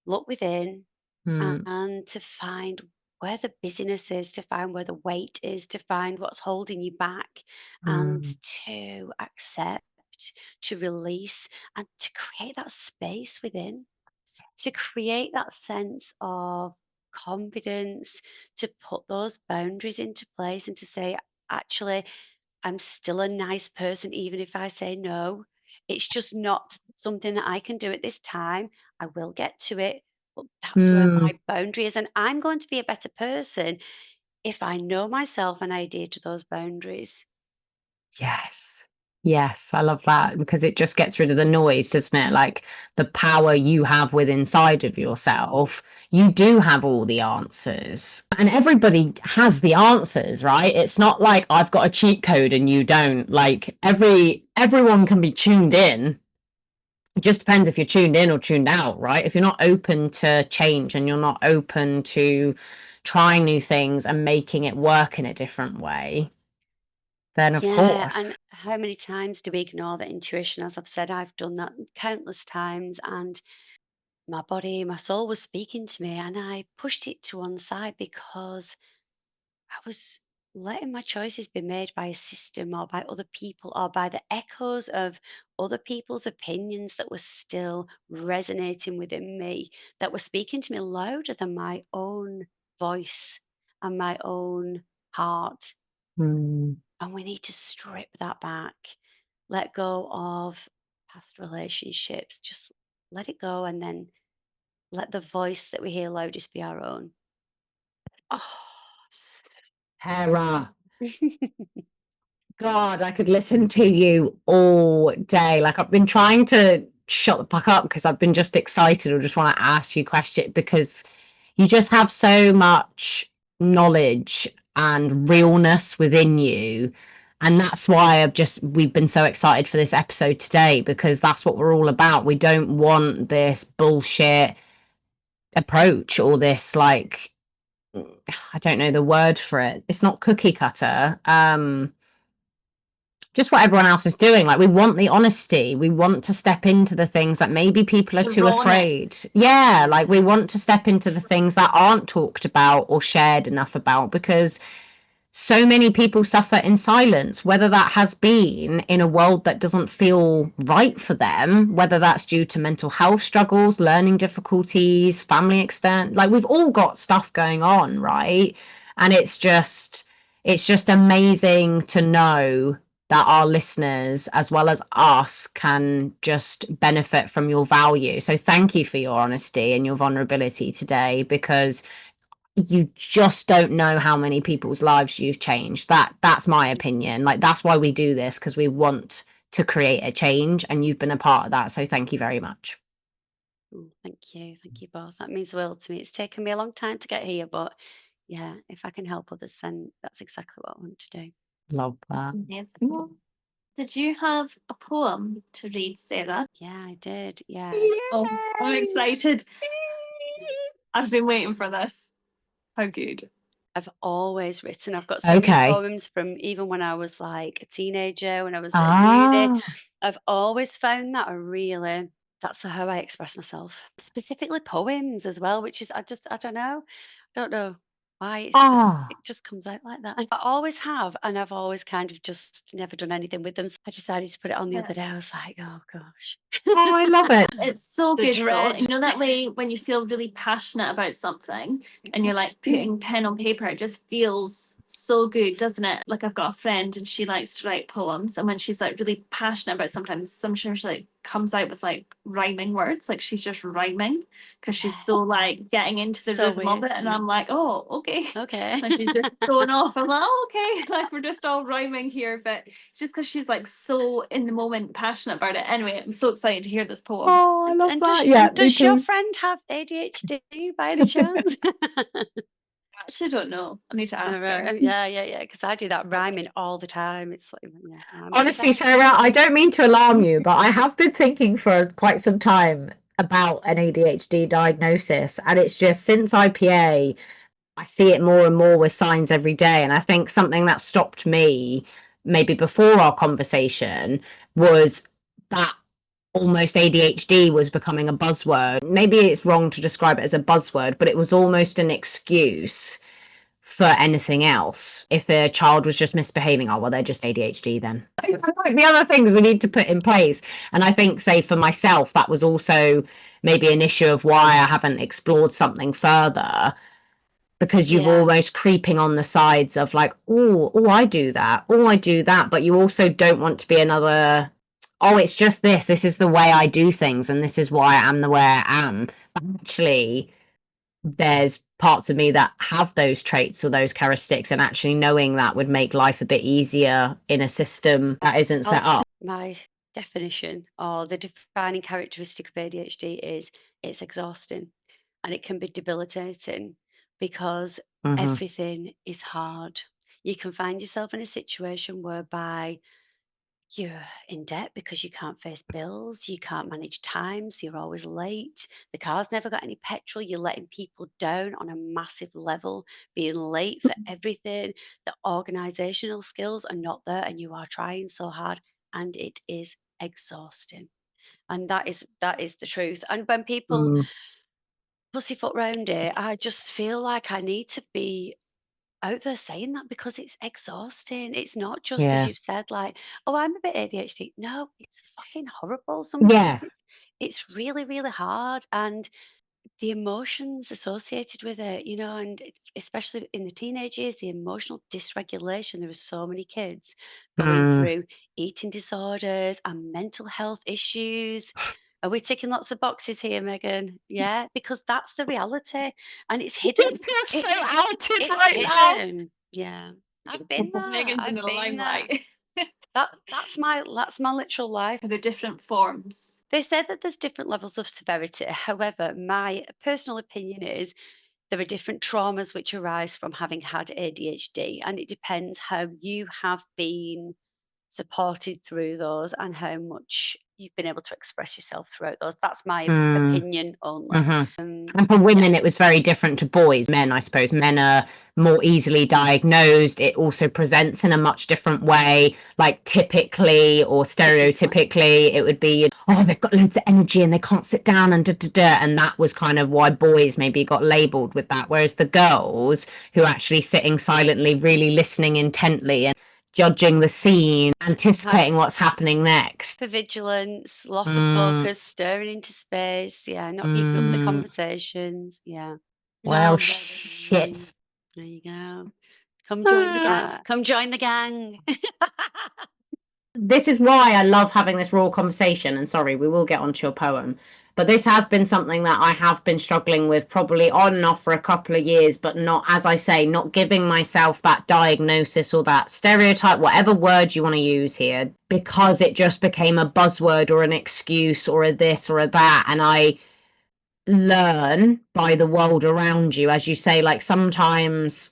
look within Mm, and to find where the busyness is, to find where the weight is, to find what's holding you back, and mm, to accept, to release, and to create that space within, to create that sense of confidence, to put those boundaries into place and to say, actually, I'm still a nice person, even if I say no. It's just not something that I can do at this time. I will get to it, but that's where mm. my boundary is. And I'm going to be a better person if I know myself and I adhere to those boundaries. Yes. Yes, I love that because it just gets rid of the noise, doesn't it? Like the power you have within inside of yourself, you do have all the answers. And everybody has the answers, right? It's not like I've got a cheat code and you don't. Like everyone can be tuned in. It just depends if you're tuned in or tuned out, right? If you're not open to change and you're not open to trying new things and making it work in a different way, then of Yeah, and course. how many times do we ignore that intuition? As I've said, I've done that countless times, and my body, my soul was speaking to me, and I pushed it to one side because I was letting my choices be made by a system or by other people or by the echoes of other people's opinions that were still resonating within me, that were speaking to me louder than my own voice and my own heart. Mm. And we need to strip that back, let go of past relationships, just let it go, and then let the voice that we hear loudest be our own. Oh, Sarah, God, I could listen to you all day. Like I've been trying to shut the fuck up because I've been just excited or just want to ask you questions because you just have so much knowledge and realness within you. And that's why we've been so excited for this episode today because that's what we're all about. We don't want this bullshit approach or this like, I don't know the word for it. It's not cookie cutter. Just what everyone else is doing. Like we want the honesty. We want to step into the things that maybe people are The too afraid. rawness. Yeah, like we want to step into the things that aren't talked about or shared enough about because so many people suffer in silence, whether that has been in a world that doesn't feel right for them, whether that's due to mental health struggles, learning difficulties, family extent. Like we've all got stuff going on, right? And it's just amazing to know that our listeners as well as us can just benefit from your value. So thank you for your honesty and your vulnerability today because you just don't know how many people's lives you've changed. That's my opinion. Like that's why we do this, because we want to create a change and you've been a part of that. So thank you very much. Thank you. Thank you both. That means the world to me. It's taken me a long time to get here, but yeah, if I can help others, then that's exactly what I want to do. Love that. Yes. Did you have a poem to read, Sarah? Yeah, I did. Yeah. Oh, I'm excited. I've been waiting for this. How good. I've always written. I've got so many Okay. poems from even when I was like a teenager, when I was at uni. Ah. I've always found that that's how I express myself. Specifically poems as well, which is I don't know. Don't know why Ah. it just comes out like that. I always have, and I've always kind of just never done anything with them. So I decided to put it on the other day. I was like, oh gosh. Oh, I love it. It's so The good though. dread. You know that way when you feel really passionate about something and you're like putting pen on paper, it just feels so good, doesn't it? Like I've got a friend and she likes to write poems, and when she's like really passionate about sometimes she like comes out with like rhyming words, like she's just rhyming because she's so like getting into the So rhythm of weird. it, and I'm like, oh, okay. Okay. And she's just going off. I'm like, oh, okay, like we're just all rhyming here, but it's just because she's like so in the moment, passionate about it. Anyway, I'm so excited to hear this poem. Oh, I love And that. Yeah, me does your too. friend have ADHD by any chance? I actually don't know. I need to Oh, ask her. right. Yeah. Because I do that rhyming all the time. It's like, yeah, rhyming. Honestly, Sarah, I don't mean to alarm you, but I have been thinking for quite some time about an ADHD diagnosis. And it's just since IPA, I see it more and more with signs every day. And I think something that stopped me maybe before our conversation was that almost ADHD was becoming a buzzword. Maybe it's wrong to describe it as a buzzword, but it was almost an excuse for anything else. If a child was just misbehaving, oh, well, they're just ADHD then. Like the other things we need to put in place. And I think, say, for myself, that was also maybe an issue of why I haven't explored something further, because you've almost creeping on the sides of like, oh, I do that. Oh, I do that. But you also don't want to be another, oh, it's just this. This is the way I do things. And this is why I am the way I am. But actually, there's parts of me that have those traits or those characteristics, and actually knowing that would make life a bit easier in a system that isn't set up. My definition or the defining characteristic of ADHD is it's exhausting and it can be debilitating because everything is hard. You can find yourself in a situation whereby you're in debt because you can't face bills, you can't manage times, you're always late, the car's never got any petrol, you're letting people down on a massive level, being late for everything. The organizational skills are not there, and you are trying so hard, and it is exhausting. And that is the truth. And when people Mm, pussyfoot round it, I just feel like I need to be out there saying that because it's exhausting. It's not just as yeah. you've said, like, oh, I'm a bit ADHD. No, it's fucking horrible. Yeah. Sometimes it's really, really hard. And the emotions associated with it, and especially in the teenage years, the emotional dysregulation. There are so many kids going Mm. through eating disorders and mental health issues. Are we ticking lots of boxes here, Megan? Yeah, because that's the reality, and it's hidden. It feels It, so outed it's right now. hidden. Yeah, I've been there. Megan's in I've the been there. limelight. That's my literal life. They're different forms. They say that there's different levels of severity. However, my personal opinion is there are different traumas which arise from having had ADHD, and it depends how you have been supported through those and how much you've been able to express yourself throughout those. That's my Mm. opinion only. And for women, it was very different to boys. Men, I suppose, men are more easily diagnosed. It also presents in a much different way. Like typically or stereotypically, it would be, oh, they've got loads of energy and they can't sit down and da da da. And that was kind of why boys maybe got labeled with that. Whereas the girls who are actually sitting silently, really listening intently and judging the scene, anticipating what's happening next. Hypervigilance, loss of Mm, focus, staring into space, not keeping up with the mm. conversations, Well, No, shit. there you go. Come join the gang. Come join the gang. This is why I love having this raw conversation. And sorry, we will get onto your poem. But this has been something that I have been struggling with probably on and off for a couple of years, but not, as I say, not giving myself that diagnosis or that stereotype, whatever word you want to use here, because it just became a buzzword or an excuse or a this or a that. And I learn by the world around you, as you say, like sometimes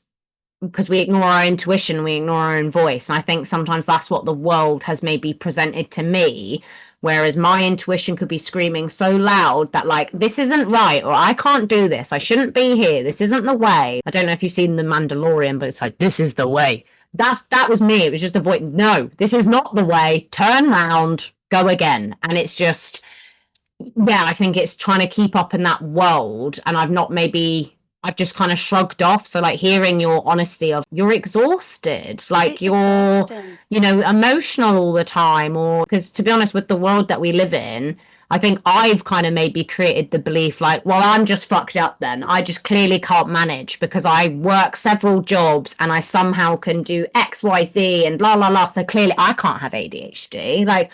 because we ignore our intuition, we ignore our own voice. And I think sometimes that's what the world has maybe presented to me. Whereas my intuition could be screaming so loud that, like, this isn't right, or I can't do this, I shouldn't be here, this isn't the way. I don't know if you've seen The Mandalorian, but it's like, this is the way. That was me. It was just a voice. No, this is not the way. Turn round, go again. And it's just, yeah, I think it's trying to keep up in that world. And I've just kind of shrugged off. So like hearing your honesty of you're exhausted, like It's you're, exhausting. emotional all the time, or because to be honest, with the world that we live in, I think I've kind of maybe created the belief like, well, I'm just fucked up then. I just clearly can't manage because I work several jobs and I somehow can do X, Y, Z and la la la. So clearly I can't have ADHD. Like,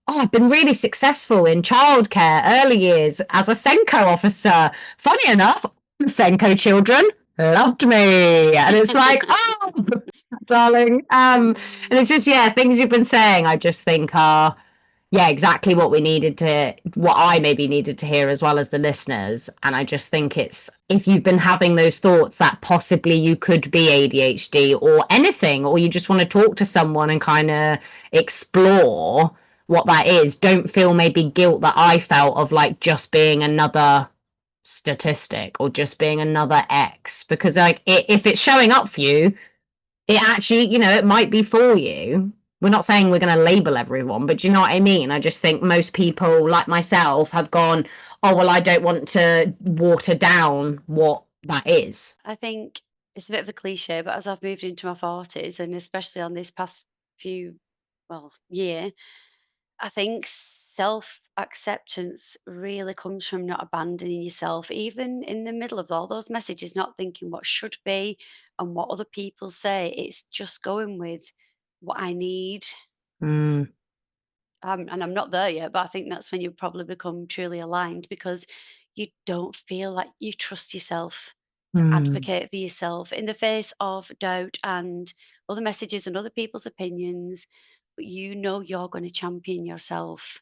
oh, I've been really successful in childcare early years as a Senko officer. Funny enough, Senko children loved me. And it's like, oh, darling. And it's just, yeah, things you've been saying, I just think are, yeah, exactly what I maybe needed to hear as well as the listeners. And I just think it's, if you've been having those thoughts that possibly you could be ADHD or anything, or you just want to talk to someone and kind of explore what that is, don't feel maybe guilt that I felt of like just being another statistic or just being another X, because like if it's showing up for you, it actually, it might be for you. We're not saying we're going to label everyone, but do you know what I mean? I just think most people, like myself, have gone, oh, well, I don't want to water down what that is. I think it's a bit of a cliche, but as I've moved into my 40s, and especially on this past year, I think self acceptance really comes from not abandoning yourself, even in the middle of all those messages, not thinking what should be and what other people say. It's just going with what I need. Mm, And I'm not there yet, but I think that's when you probably become truly aligned because you don't feel like you trust yourself to mm, advocate for yourself in the face of doubt and other messages and other people's opinions. But you know you're going to champion yourself.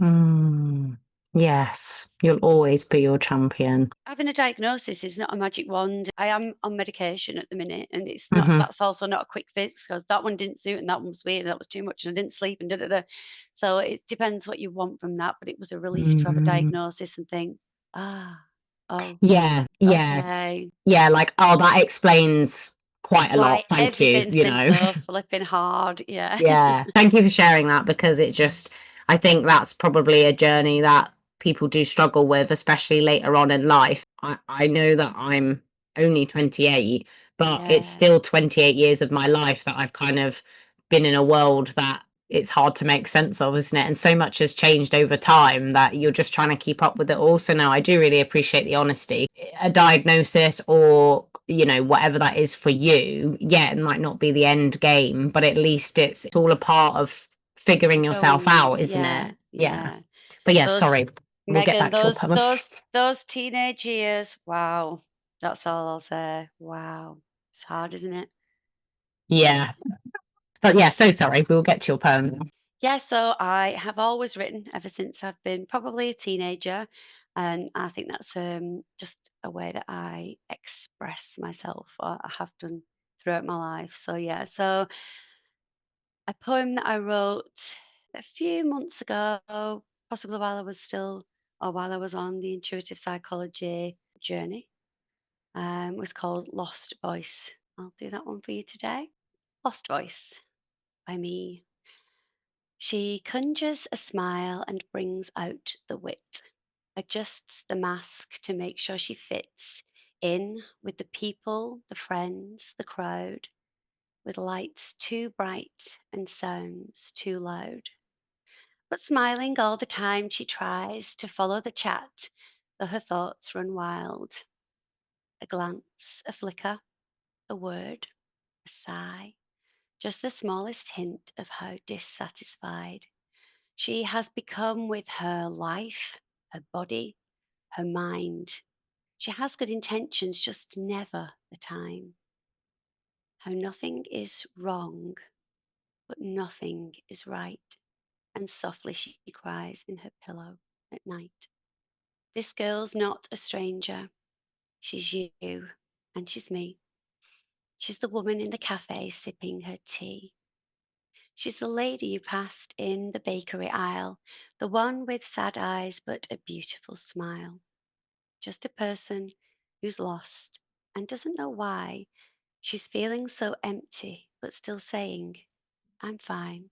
mm. Yes, you'll always be your champion. Having a diagnosis is not a magic wand. I am on medication at the minute, and it's not. Hmm. That's also not a quick fix because that one didn't suit, and that one was weird, and that was too much, and I didn't sleep, and da da da. So it depends what you want from that. But it was a relief to have a Mm. diagnosis and think, ah, oh, Yeah, yeah, okay, yeah. Like, oh, that explains quite a why lot. Thank you. everything's been so flipping hard. Yeah, Yeah. Thank you for sharing that, because it just, I think that's probably a journey that people do struggle with, especially later on in life. I know that I'm only 28, but it's yeah. still 28 years of my life that I've kind of been in a world that it's hard to make sense of, isn't it? And so much has changed over time that you're just trying to keep up with it all. So no, I do really appreciate the honesty. A diagnosis or, whatever that is for you, yeah, it might not be the end game, but at least it's all a part of figuring yourself Going, out, isn't yeah, it? Yeah. yeah. But yeah, Those sorry. We'll get Megan, back to your those poem. those those teenage years, wow. That's all I'll say. Wow. It's hard, isn't it? Yeah. But yeah, so sorry. We'll get to your poem now. Yeah, so I have always written ever since I've been probably a teenager. And I think that's just a way that I express myself, or I have done throughout my life. So yeah, so a poem that I wrote a few months ago, possibly while I was on the intuitive psychology journey, was called Lost Voice. I'll do that one for you today. Lost Voice by me. She conjures a smile and brings out the wit, adjusts the mask to make sure she fits in with the people, the friends, the crowd, with lights too bright and sounds too loud. But smiling all the time, she tries to follow the chat, though her thoughts run wild. A glance, a flicker, a word, a sigh, just the smallest hint of how dissatisfied she has become with her life, her body, her mind. She has good intentions, just never the time. How nothing is wrong, but nothing is right. And softly she cries in her pillow at night. This girl's not a stranger. She's you, and she's me. She's the woman in the cafe sipping her tea. She's the lady you passed in the bakery aisle, the one with sad eyes but a beautiful smile. Just a person who's lost and doesn't know why. She's feeling so empty but still saying, I'm fine.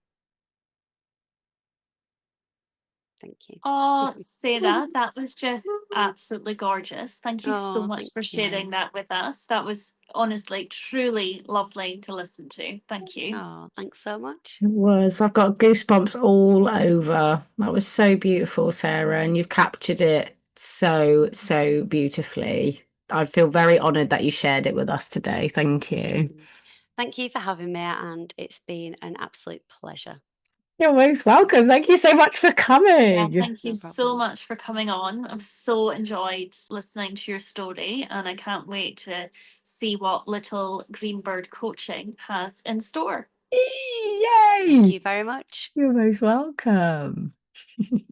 Thank you. Oh, Sarah, that was just absolutely gorgeous. Thank you so Oh, much thank for sharing you. that with us. That was honestly, truly lovely to listen to. Thank you. Oh, thanks so much. It was. I've got goosebumps all over. That was so beautiful, Sarah, and you've captured it so, so beautifully. I feel very honoured that you shared it with us today. Thank you. Thank you for having me, and it's been an absolute pleasure. You're most welcome. Thank you so much for Yeah, coming. thank you No so problem. much for coming on. I've so enjoyed listening to your story, and I can't wait to see what Little Greenbird Coaching has in store. Thank Yay! you very much. You're most welcome.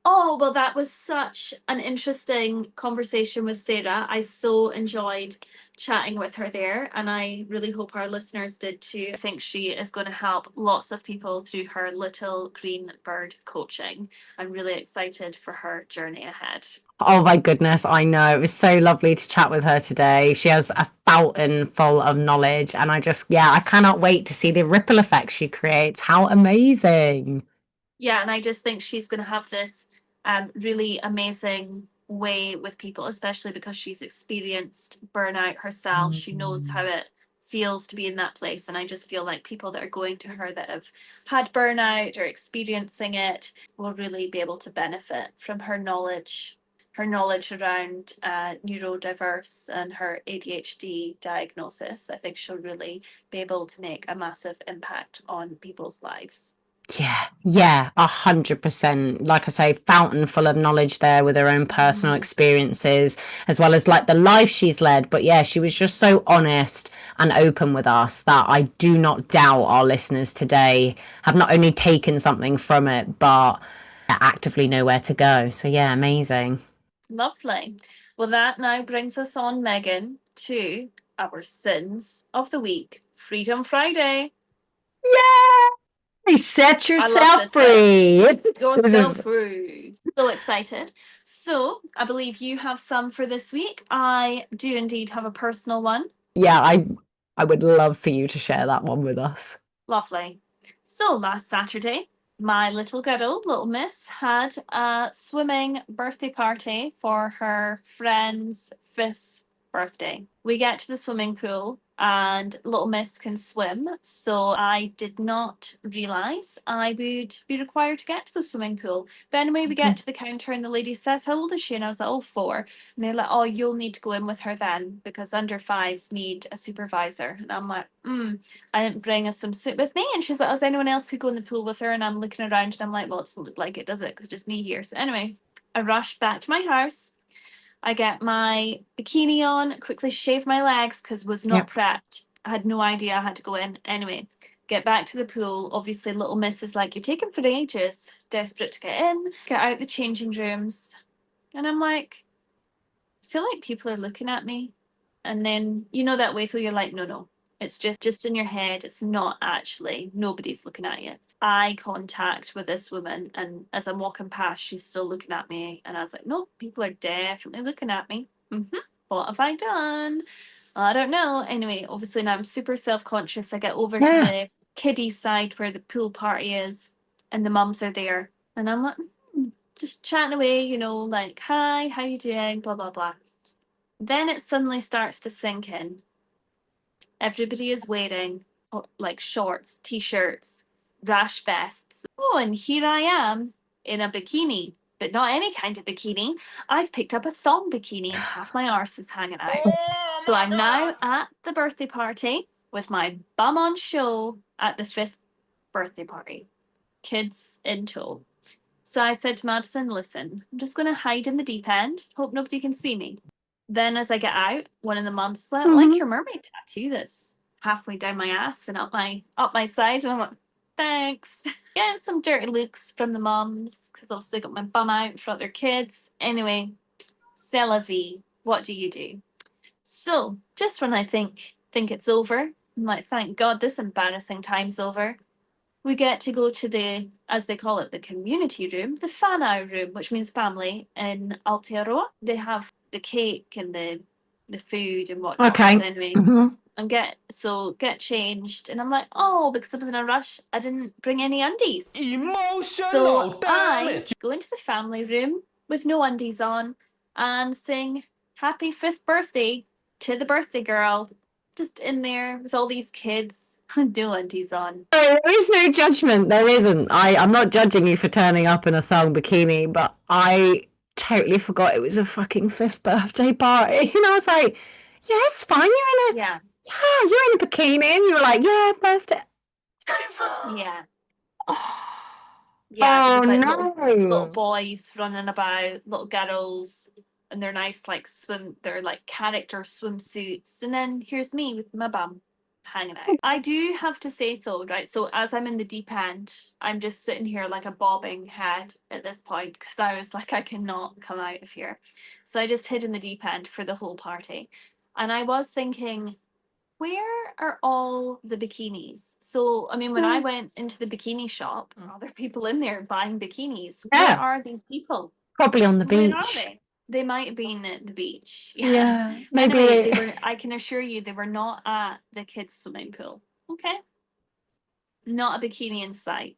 Oh, well, that was such an interesting conversation with Sarah. I so enjoyed chatting with her there, and I really hope our listeners did too. I think she is going to help lots of people through her Little Green Bird coaching. I'm really excited for her journey ahead. Oh my goodness, I know. It was so lovely to chat with her today. She has a fountain full of knowledge, and I cannot wait to see the ripple effect she creates. How amazing. Yeah, and I just think she's going to have this really amazing way with people, especially because she's experienced burnout herself. She knows how it feels to be in that place. And I just feel like people that are going to her that have had burnout or experiencing it will really be able to benefit from her knowledge around neurodiverse and her ADHD diagnosis. I think she'll really be able to make a massive impact on people's lives. Yeah, 100%. Like I say, fountain full of knowledge there with her own personal experiences, as well as like the life she's led. But yeah, she was just so honest and open with us that I do not doubt our listeners today have not only taken something from it, but actively know where to go. So yeah, amazing. Lovely. Well, that now brings us on, Megan, to our sins of the week. Freedom Friday. Yay! Set I love yourself this bit. free. This Yourself is free. So excited. So I believe you have some for this week. I do indeed have a personal one. yeah, I would love for you to share that one with us. Lovely. So last Saturday, my little girl, little miss, had a swimming birthday party for her friend's 5th birthday. We get to the swimming pool and little miss can swim. So I did not realise I would be required to get to the swimming pool. But anyway, we get to the counter and the lady says, "How old is she?" And I was like, "Oh, 4." And they're like, "Oh, you'll need to go in with her then because under 5s need a supervisor." And I'm like, I didn't bring a swimsuit with me. And she's like, "Does anyone else could go in the pool with her?" And I'm looking around and I'm like, "Well, it doesn't look like it, does it? Because it's just me here." So anyway, I rush back to my house. I get my bikini on, quickly shave my legs because was not prepped. I had no idea I had to go in. Anyway, get back to the pool. Obviously, little miss is like, "You're taking for ages." Desperate to get in, get out the changing rooms. And I'm like, I feel like people are looking at me. And then, you know, that way, so you're like, no, it's just in your head. It's not actually, nobody's looking at you. Eye contact with this woman. And as I'm walking past, she's still looking at me. And I was like, no, people are definitely looking at me. What have I done? I don't know. Anyway, obviously now I'm super self-conscious. I get over to the kiddie side where the pool party is and the mums are there. And I'm like, just chatting away, you know, like, "Hi, how you doing?" Blah, blah, blah. Then it suddenly starts to sink in. Everybody is wearing like shorts, t-shirts, rash vests. Oh, and here I am in a bikini, but not any kind of bikini. I've picked up a thong bikini and half my arse is hanging out. So I'm now at the birthday party with my bum on show at the 5th birthday party. Kids in tow. So I said to Madison, "Listen, I'm just going to hide in the deep end. Hope nobody can see me." Then as I get out, one of the mums is like, "Like your mermaid tattoo that's halfway down my ass and up my side." And I'm like, "Thanks." Getting some dirty looks from the mums because obviously I got my bum out in front of their kids. Anyway, c'est la vie. What do you do? So just when I think it's over, I'm like, thank God this embarrassing time's over. We get to go to the, as they call it, the community room, the whānau room, which means family in Aotearoa. They have the cake and the food and whatnot. Okay. So anyway, and get changed, and I'm like, oh, because I was in a rush, I didn't bring any undies. Emotional So I damage. go into the family room with no undies on and sing happy 5th birthday to the birthday girl, just in there with all these kids with no undies on. There is no judgment. There isn't. I'm not judging you for turning up in a thong bikini, but I totally forgot it was a fucking 5th birthday party. And I was like, yeah, it's fine. You're in a Yeah. Yeah, you're in a bikini. And you were like, yeah, birthday. Yeah. Oh Yeah, there was like no. little boys running about, little girls, and they're nice like they're like character swimsuits. And then here's me with my bum hanging out. I do have to say though, right? So as I'm in the deep end, I'm just sitting here like a bobbing head at this point because I was like, I cannot come out of here. So I just hid in the deep end for the whole party. And I was thinking, where are all the bikinis? So, I mean, when I went into the bikini shop, are there people in there buying bikinis? Where Yeah. are these people? Probably on the Where are beach. they? They might have been at the beach. Yeah. Maybe Anyway, they were. I can assure you, they were not at the kids' swimming pool. Okay, not a bikini in sight.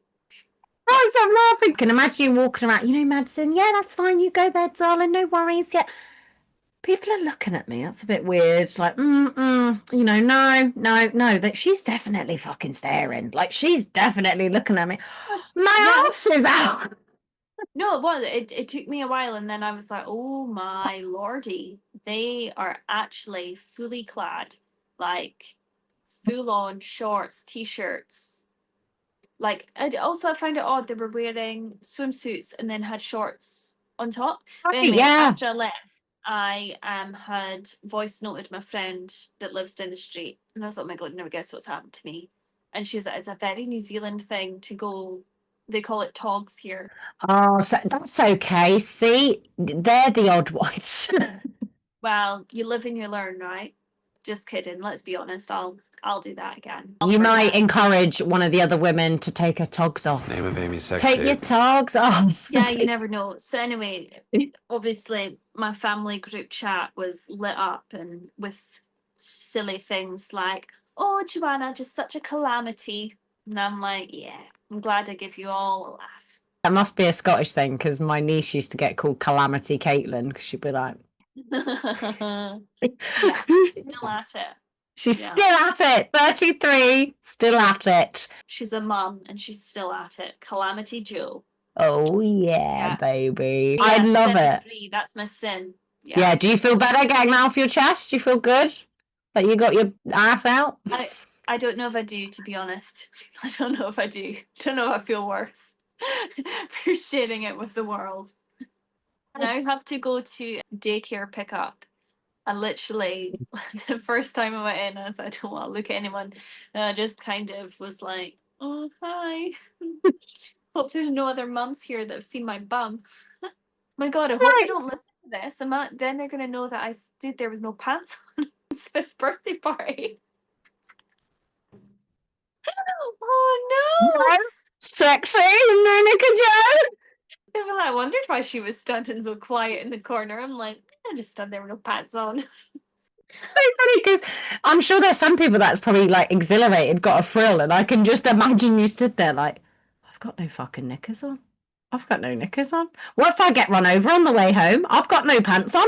Oh, so I'm laughing. I can imagine you walking around. You know, Madison. Yeah, that's fine. You go there, darling. No worries. Yeah. People are looking at me. That's a bit weird. Like, you know, no. That she's definitely fucking staring. Like, she's definitely looking at me. My ass is out. No, it was. It took me a while, and then I was like, oh my lordy, they are actually fully clad, like full on shorts, t-shirts. Like, I found it odd they were wearing swimsuits and then had shorts on top. But anyway, after I left, I had voice noted my friend that lives down the street, and I was like, oh my god, never guess what's happened to me. And she was like, it's a very New Zealand thing to go. They call it togs here. Oh, so that's okay. See, they're the odd ones. Well, you live and you learn, right? Just kidding. Let's be honest. I'll do that again. You might encourage one of the other women to take her togs off. Name of Amy's sex Take your tape. togs off. Yeah, you never know. So anyway, obviously my family group chat was lit up and with silly things like, oh, Joanna, just such a calamity. And I'm like, yeah, I'm glad I give you all a laugh. That must be a Scottish thing because my niece used to get called Calamity Caitlin because she'd be like, Yeah, still at it. She's Yeah. still at it. 33, still at it. She's a mum and she's still at it. Calamity Joe. Oh yeah, Yeah. baby. Yeah, I love sin it. free. That's my sin. Yeah. Do you feel better getting that off your chest? Do you feel good? Like you got your ass out? I don't know if I do, to be honest. I don't know if I do. Don't know if I feel worse for sharing it with the world. Now I have to go to daycare pickup. And literally, the first time I went in, I was like, I don't want to look at anyone. And I just kind of was like, oh, hi. Hope there's no other mums here that have seen my bum. My God, I hope they don't listen to this. Then they're going to know that I stood there with no pants on his 5th birthday party. Oh, no. Sexy, no Joe. They were like, I wondered why she was standing so quiet in the corner. I'm like, I just stood there with no pants on. So funny because I'm sure there's some people that's probably like exhilarated, got a thrill, and I can just imagine you stood there like, I've got no fucking knickers on. I've got no knickers on. What if I get run over on the way home? I've got no pants on.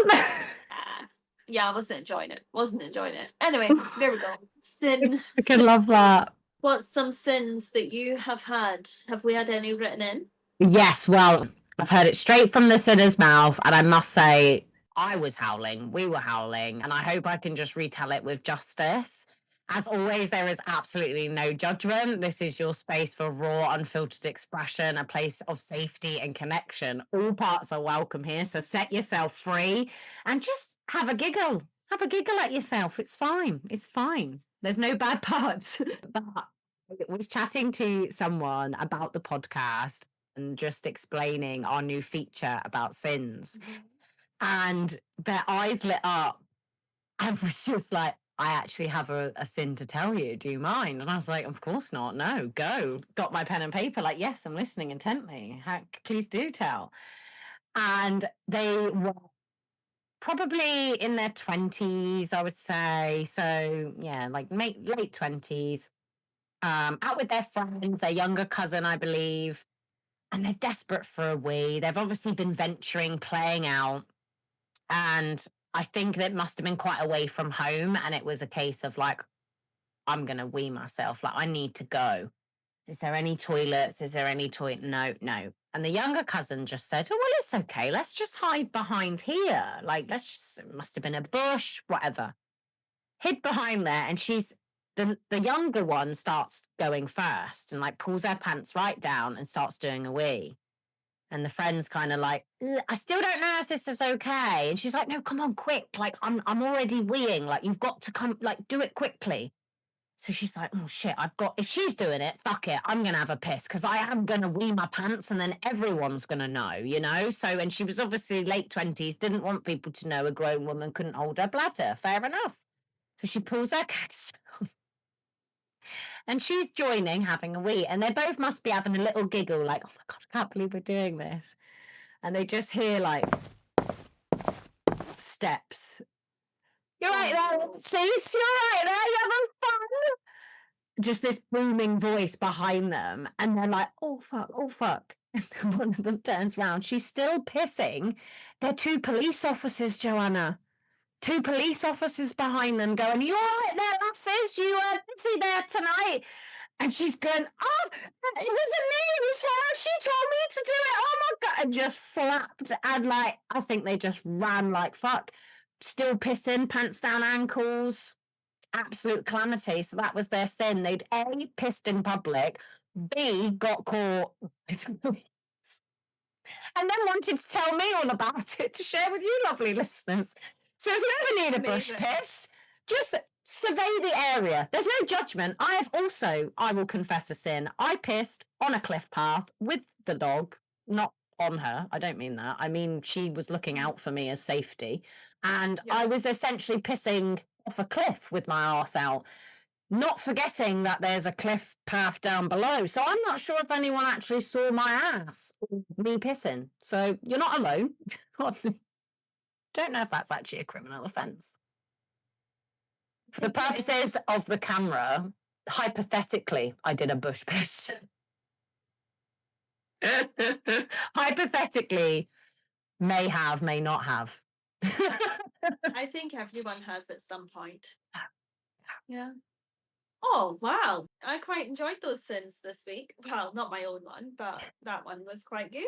Yeah, I wasn't enjoying it. Anyway, there we go. Sin. I can love that. What's some sins that you have had? Have we had any written in? Yes, well, I've heard it straight from the sinner's mouth, and I must say, I was howling, we were howling, and I hope I can just retell it with justice. As always, there is absolutely no judgment. This is your space for raw, unfiltered expression, a place of safety and connection. All parts are welcome here, so set yourself free and just have a giggle. Have a giggle at yourself. It's fine. It's fine. There's no bad parts. But I was chatting to someone about the podcast and just explaining our new feature about sins. And their eyes lit up and was just like, I actually have a sin to tell you. Do you mind? And I was like, of course not. No, go. Got my pen and paper. Like, yes, I'm listening intently. Please do tell. And they were probably in their 20s, I would say. So yeah, like late 20s, out with their friends, their younger cousin, I believe, and they're desperate for a wee. They've obviously been venturing, playing out, and I think that must have been quite away from home, and it was a case of like, I'm gonna wee myself, like I need to go. Is there any toilets? Is there any toilet? No. And the younger cousin just said, oh, well, it's okay. Let's just hide behind here. Like, it must have been a bush, whatever. Hid behind there. And the younger one starts going first and like pulls her pants right down and starts doing a wee. And the friend's kind of like, I still don't know if this is okay. And she's like, no, come on, quick. Like, I'm already weeing. Like, you've got to come, like, do it quickly. So she's like, oh shit, if she's doing it, fuck it, I'm going to have a piss because I am going to wee my pants and then everyone's going to know, you know? So, and she was obviously late 20s, didn't want people to know a grown woman couldn't hold her bladder. Fair enough. So she pulls her cats and she's joining, having a wee. And they both must be having a little giggle like, oh my God, I can't believe we're doing this. And they just hear like steps. You're right there, sis, you're right there, you're having fun. Just this booming voice behind them. And they're like, oh, fuck, oh, fuck. And one of them turns around. She's still pissing. They're two police officers, Joanna. Two police officers behind them going, you all right there, lasses? You are busy there tonight? And she's going, oh, it wasn't me, it was her. She told me to do it. Oh, my God. And just flapped. And like, I think they just ran like fuck. Still pissing, pants down ankles. Absolute calamity. So that was their sin. They'd A, pissed in public, B, got caught by the police, and then wanted to tell me all about it to share with you lovely listeners. So if you ever need a bush piss, just survey the area. There's no judgment. I will confess a sin. I pissed on a cliff path with the dog, not on her. I don't mean that. I mean, she was looking out for me as safety. And I was essentially pissing off a cliff with my arse out, not forgetting that there's a cliff path down below. So I'm not sure if anyone actually saw my ass, me pissing. So you're not alone. Don't know if that's actually a criminal offence. For the purposes of the camera, hypothetically, I did a bush piss. Hypothetically, may have, may not have. I think everyone has at some point. Yeah. Oh, wow. I quite enjoyed those sins this week. Well, not my own one, but that one was quite good.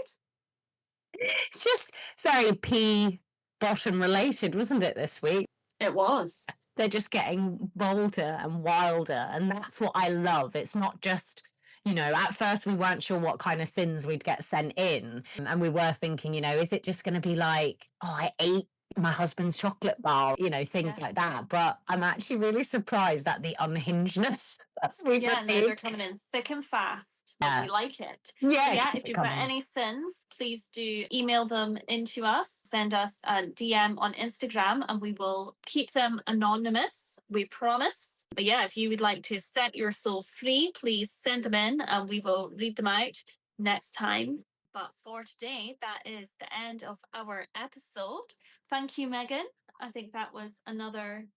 It's just very pea bottom related, wasn't it, this week? It was. They're just getting bolder and wilder. And that's what I love. It's not just, you know, at first we weren't sure what kind of sins we'd get sent in. And we were thinking, you know, is it just going to be like, oh, I ate my husband's chocolate bar, you know, things like that. But I'm actually really surprised at the unhingedness that we've received. No, they're coming in thick and fast. But we like it. Yeah, if you've got any sins, please do email them into us. Send us a DM on Instagram and we will keep them anonymous. We promise. But yeah, if you would like to set your soul free, please send them in and we will read them out next time. But for today, that is the end of our episode. Thank you, Megan. I think that was another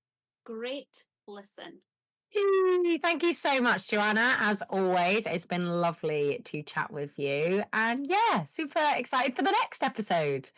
great listen. Thank you so much, Joanna. As always, it's been lovely to chat with you. And yeah, super excited for the next episode.